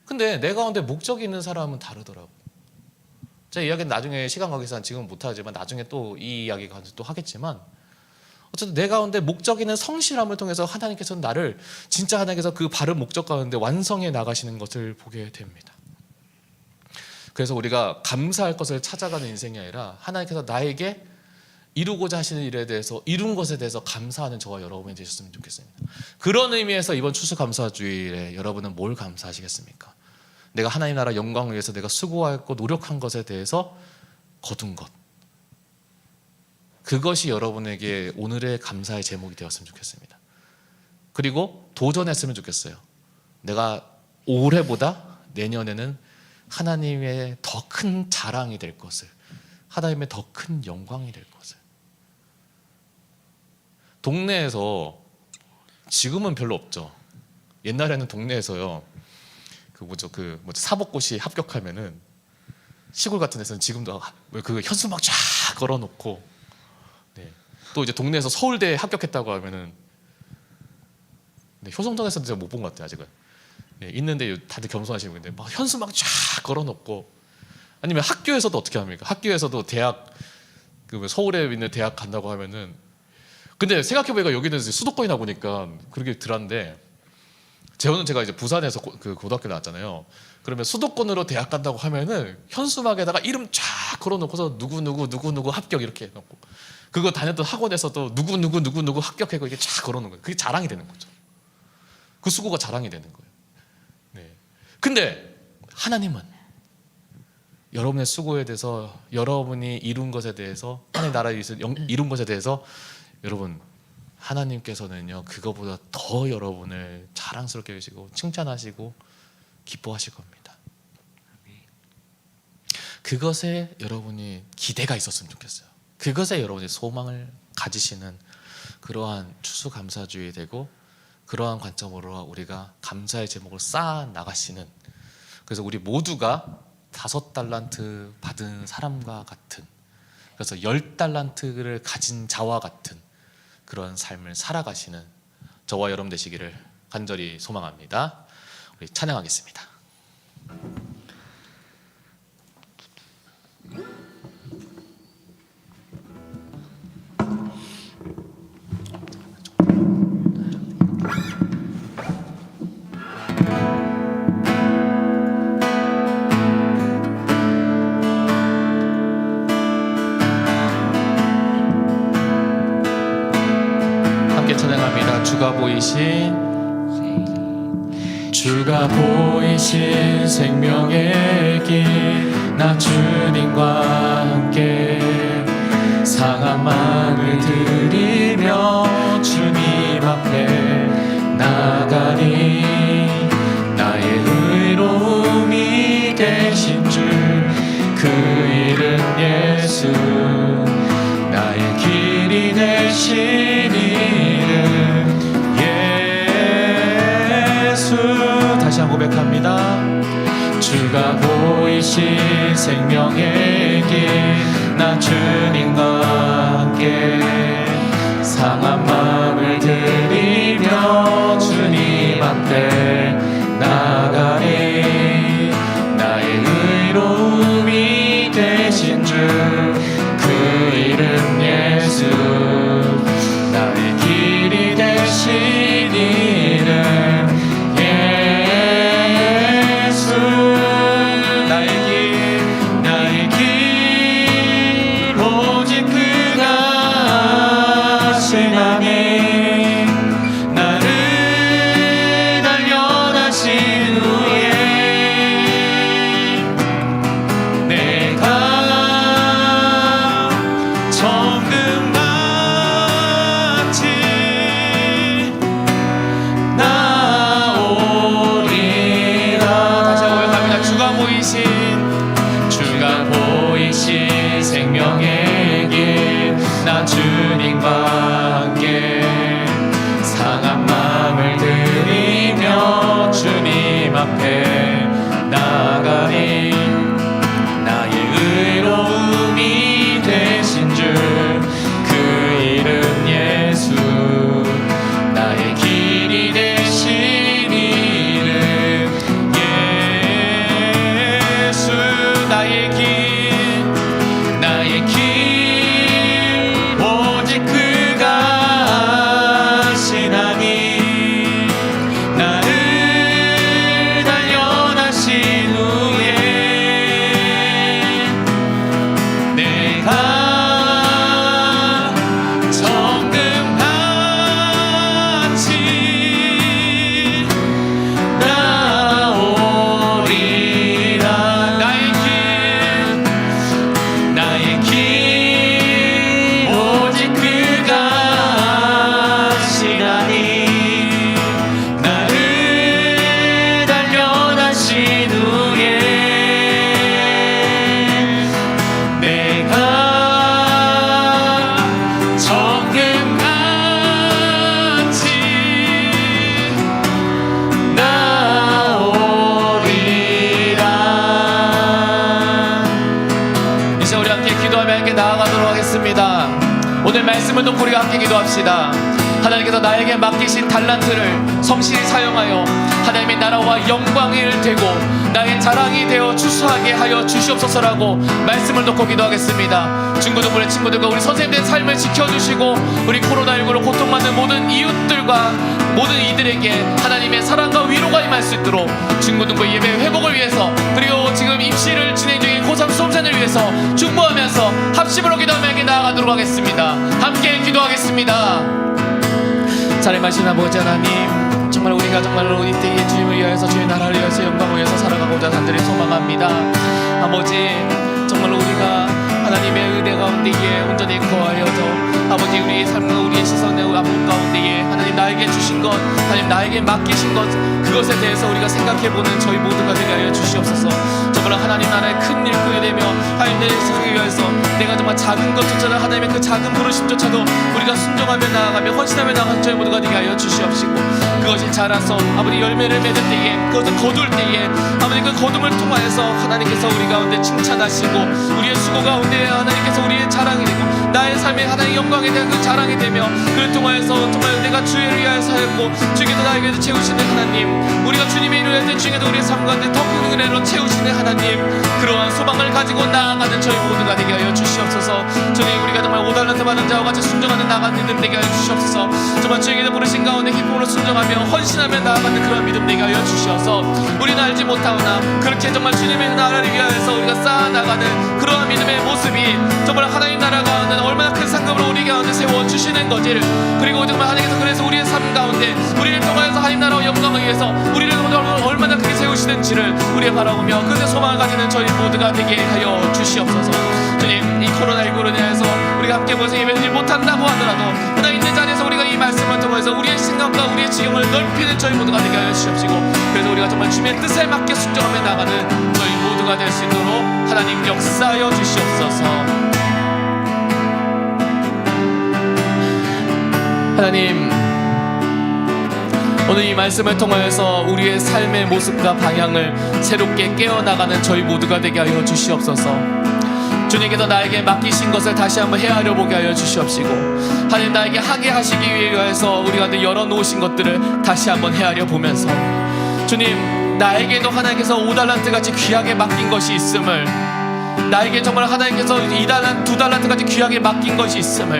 근데 내 가운데 목적이 있는 사람은 다르더라고요. 제가 이야기는 나중에 시간 관계상 지금 못하지만 나중에 또 이 이야기 또 하겠지만 어쨌든 내 가운데 목적 있는 성실함을 통해서 하나님께서는 나를 진짜 하나님께서 그 바른 목적 가운데 완성해 나가시는 것을 보게 됩니다. 그래서 우리가 감사할 것을 찾아가는 인생이 아니라 하나님께서 나에게 이루고자 하시는 일에 대해서 이룬 것에 대해서 감사하는 저와 여러분이 되셨으면 좋겠습니다. 그런 의미에서 이번 추수감사주일에 여러분은 뭘 감사하시겠습니까? 내가 하나님 나라 영광을 위해서 내가 수고하고 노력한 것에 대해서 거둔 것, 그것이 여러분에게 오늘의 감사의 제목이 되었으면 좋겠습니다. 그리고 도전했으면 좋겠어요. 내가 올해보다 내년에는 하나님의 더 큰 자랑이 될 것을, 하나님의 더 큰 영광이 될 것을. 동네에서 지금은 별로 없죠. 옛날에는 동네에서요. 사법고시 합격하면은 시골 같은 데서는 지금도 그 현수막 쫙 걸어놓고, 네. 또 이제 동네에서 서울대에 합격했다고 하면은, 네, 효성동에서는 제가 못 본 것 같아요 아직은. 네, 있는데 다들 겸손하시는 분인데 막 현수막 쫙 걸어놓고, 아니면 학교에서도 어떻게 합니까? 학교에서도 대학 서울에 있는 대학 간다고 하면은, 근데 생각해보니까 여기는 수도권이다 보니까 그렇게 덜한데, 제가 이제 부산에서 고등학교 나왔잖아요. 그러면 수도권으로 대학 간다고 하면은 현수막에다가 이름 쫙 걸어놓고서 누구 합격 이렇게 해놓고, 그거 다녔던 학원에서도 누구 합격하고 이게 쫙 걸어놓은 거예요. 그게 자랑이 되는 거죠. 그 수고가 자랑이 되는 거예요. 네. 근데 하나님은 여러분의 수고에 대해서, 여러분이 이룬 것에 대해서, 하나님의 나라에 이룬 것에 대해서 여러분 하나님께서는요 그거보다 더 여러분을 자랑스럽게 여기시고 칭찬하시고 기뻐하실 겁니다. 그것에 여러분이 기대가 있었으면 좋겠어요. 그것에 여러분이 소망을 가지시는 그러한 추수감사주의 되고 그러한 관점으로 우리가 감사의 제목을 쌓아 나가시는, 그래서 우리 모두가 5달란트 받은 사람과 같은, 그래서 10달란트를 가진 자와 같은 그런 삶을 살아가시는 저와 여러분 되시기를 간절히 소망합니다. 우리 찬양하겠습니다. 함께 찬양합니다. 주가 보이신 생명의 길, 나 주님과 함께 상한 마음을 들이며 주님 앞에 나가니, 나의 의로움이 되신 줄 그 이름 예수, 나의 길이 되신 이름 예수. 다시 한번 고백합니다. 주가 보이신 생명의 길, 나 주님과 함께 상한 마음을 들이며 주님 앞에 나가니, 나의 의로움이 되신 줄 그 이름 예수, 나의 길이 되신 이름 예수. 나의 길 오직 그가 하시나니, 나를 단련하신 후에 내가 정금같이 나오리라. 다시 한번 고백합니다. 주가 보이신 생명의 길, 나 주님과 함께 상한 마음을 들이며 주님 앞에 나가니, 나의 의로움이 되신 줄 그 이름 예수, 나의 길이 되신 이름 예수. 나의 길 오직 그가 하시나니, 나를 단련하신 후에 내가 정금같이 나오리라. 나의 길 오직 그가 하시나니, 나를 단련하신 후에 내가 정금같이 나오리라. 이제 우리 함께 기도하며 함께 나아가도록 하겠습니다. 오늘 말씀을 놓고 우리가 함께 기도합시다. 하나님께서 나에게 맡기신 달란트를 성실히 사용하여 하나님의 나라와 영광이 되고 나의 자랑이 되어 추수하게 하여 주시옵소서라고 말씀을 놓고 기도하겠습니다. 중고등부의 친구들과 우리 선생님들의 삶을 지켜주시고, 우리 코로나19로 고통받는 모든 이웃들과 모든 이들에게 하나님의 사랑과 위로가 임할 수 있도록 중고등부 예배 회복을 위해서, 그리고 지금 입시를 진행 중인 고3 수험생을 위해서 중보하면서 합심으로 기도하며 함께 나아가도록 하겠습니다. 함께 기도하겠습니다. 자리 마신 아버지 하나님, 정말 우리가 정말로 이 때에 주님을 위하여서 주의 나라를 위해서 영광을 위해서 살아가고자 간절히 소망합니다. 아버지, 정말로 우리가 하나님의 은혜 가운데 온전히 거하여서 아버지 우리의 삶과 우리의 시선의 앞목 가운데에 하나님 나에게 주신 것, 하나님 나에게 맡기신 것, 그것에 대해서 우리가 생각해보는 저희 모두가 되게 하여 주시옵소서. 정말 하나님 나라의 큰 일꾼이 되며 하나님 내 세상에 위해서 내가 정말 작은 것조차도 하나님의 그 작은 부르심조차도 우리가 순종하며 나아가며 헌신하며 나아가는 저희 모두가 되게 하여 주시옵시고, 그것이 자라서 아버지 열매를 맺을 때에, 그것을 거둘 때에 아버지 그 거둠을 통하여서 하나님께서 우리 가운데 칭찬하시고 우리의 수고 가운데 하나님께서 우리의 자랑이 되고 나의 삶의 하나님의 영광에 대한 그 자랑이 되며, 그를 통하여서 정말 내가 주를 위하여서 하였고 주께도 나에게도 채우시는 하나님, 우리가 주님의 일을 할 때 주께도 우리의 삶 가운데 더 큰 은혜로 채우시는 하나님, 그러한 소망을 가지고 나아가는 저희 모두가 되게 하여 주시옵소서. 주님 우리가 정말 5달란트 받은 자와 같이 순종하는 나아가는 믿음 되게 하여 주시옵소서. 정말 주에게도 부르신 가운데 기쁨으로 순종하며 헌신하며 나아가는 그런 믿음 되게 하여 주시옵소서. 우리는 알지 못하오나 그렇게 정말 주님의 나라를 위하여서 우리가 쌓아나가는 그러한 믿음의 모습이 정말 하나님 나라 가운데 얼마나 큰 상급으로 우리 가운데 세워주시는 거지를, 그리고 정말 하나님께서 그래서 우리의 삶 가운데 우리를 통하여서 하나님 나라의 영광을 위해서 우리를 얼마나 크게 세우시는지를 우리가 바라보며 그것에 소망을 가지는 저희 모두가 되게 하여 주시옵소서. 주님 이 코로나19로 인해서 우리가 함께 모여서 예배드리지 못한다고 하더라도 하나 있는 자리에서 우리가 이 말씀을 통해서 우리의 생각과 우리의 지경을 넓히는 저희 모두가 되게 하여 주시옵시고, 그래서 우리가 정말 주님의 뜻에 맞게 순종하며 나가는 저희 모두가 될 수 있도록 하나님 역사하여 주시옵소서. 하나님 오늘 이 말씀을 통하여서 우리의 삶의 모습과 방향을 새롭게 깨어나가는 저희 모두가 되게 하여 주시옵소서. 주님께서 나에게 맡기신 것을 다시 한번 헤아려 보게 하여 주시옵시고, 하나님 나에게 하게 하시기 위해서 우리가 열어놓으신 것들을 다시 한번 헤아려 보면서, 주님 나에게도 하나님께서 5달란트 같이 귀하게 맡긴 것이 있음을, 나에게 정말 하나님께서 2달란트 같이 귀하게 맡긴 것이 있음을,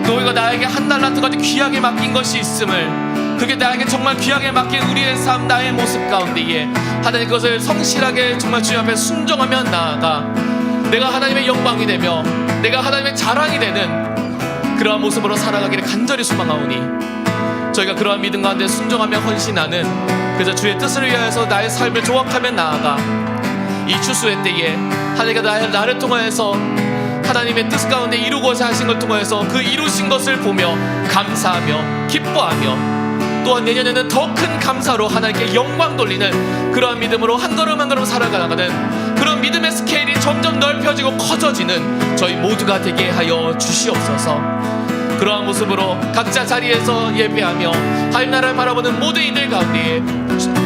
너희가 나에게 1달란트 같이 귀하게 맡긴 것이 있음을, 그게 나에게 정말 귀하게 맡긴 우리의 삶, 나의 모습 가운데에 하나님 그것을 성실하게 정말 주님 앞에 순종하며 나아가 내가 하나님의 영광이 되며 내가 하나님의 자랑이 되는 그러한 모습으로 살아가기를 간절히 소망하오니, 저희가 그러한 믿음 가운데 순종하며 헌신하는, 그래서 주의 뜻을 위하여서 나의 삶을 조각하며 나아가 이 추수의 때에 하나님께서 나를 통하여서 하나님의 뜻 가운데 이루고자 하신 걸 통하여서 그 이루신 것을 보며 감사하며 기뻐하며, 또한 내년에는 더 큰 감사로 하나님께 영광 돌리는 그러한 믿음으로 한 걸음 한 걸음 살아가는 그런 믿음의 스케일이 점점 넓혀지고 커져지는 저희 모두가 되게 하여 주시옵소서. 그러한 모습으로 각자 자리에서 예배하며 하나님 나라를 바라보는 모든 이들 가운데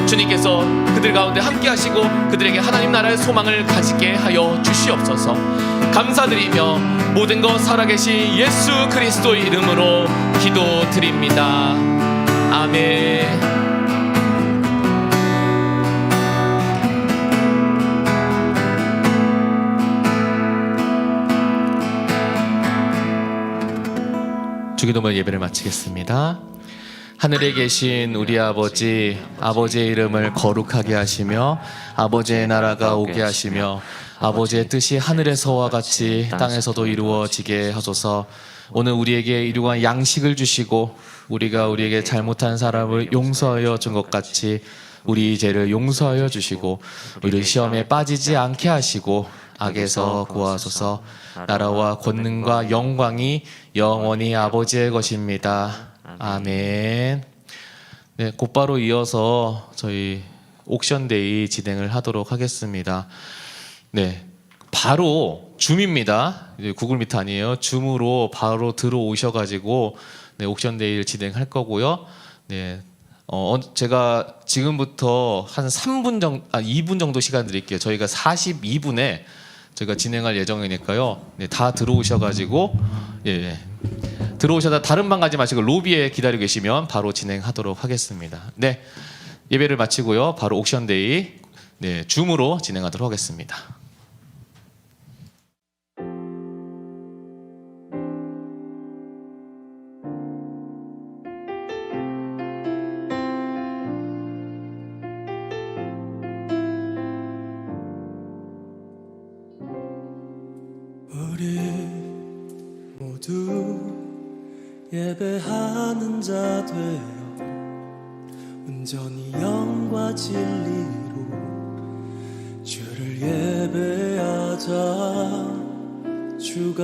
주님께서 그들 가운데 함께 하시고 그들에게 하나님 나라의 소망을 가지게 하여 주시옵소서. 감사드리며 모든 것 살아계신 예수 그리스도의 이름으로 기도드립니다. 아멘. 주기도문 예배를 마치겠습니다. 하늘에 계신 우리 아버지, 아버지의 이름을 거룩하게 하시며 아버지의 나라가 오게 하시며 아버지의 뜻이 하늘에서와 같이 땅에서도 이루어지게 하소서. 오늘 우리에게 일용할 양식을 주시고 우리가 우리에게 잘못한 사람을 용서하여 준 것 같이 우리 죄를 용서하여 주시고 우리를 시험에 빠지지 않게 하시고 악에서 구하소서. 나라와 권능과 영광이 영원히 아버지의 것입니다. 아멘. 네, 곧바로 이어서 저희 옥션데이 진행을 하도록 하겠습니다. 네, 바로 줌입니다. 구글 미트 아니에요. 줌으로 바로 들어오셔가지고 네, 옥션데이를 진행할 거고요. 네, 제가 지금부터 한 2분 정도 시간 드릴게요. 저희가 42분에 저희가 진행할 예정이니까요. 네, 다 들어오셔가지고 들어오셔서 다른 방 가지 마시고 로비에 기다리고 계시면 바로 진행하도록 하겠습니다. 네, 예배를 마치고요. 바로 옥션데이 줌으로 진행하도록 하겠습니다. 우리 모두 예배하는 자 되어 온전히 영과 진리로 주를 예배하자. 주가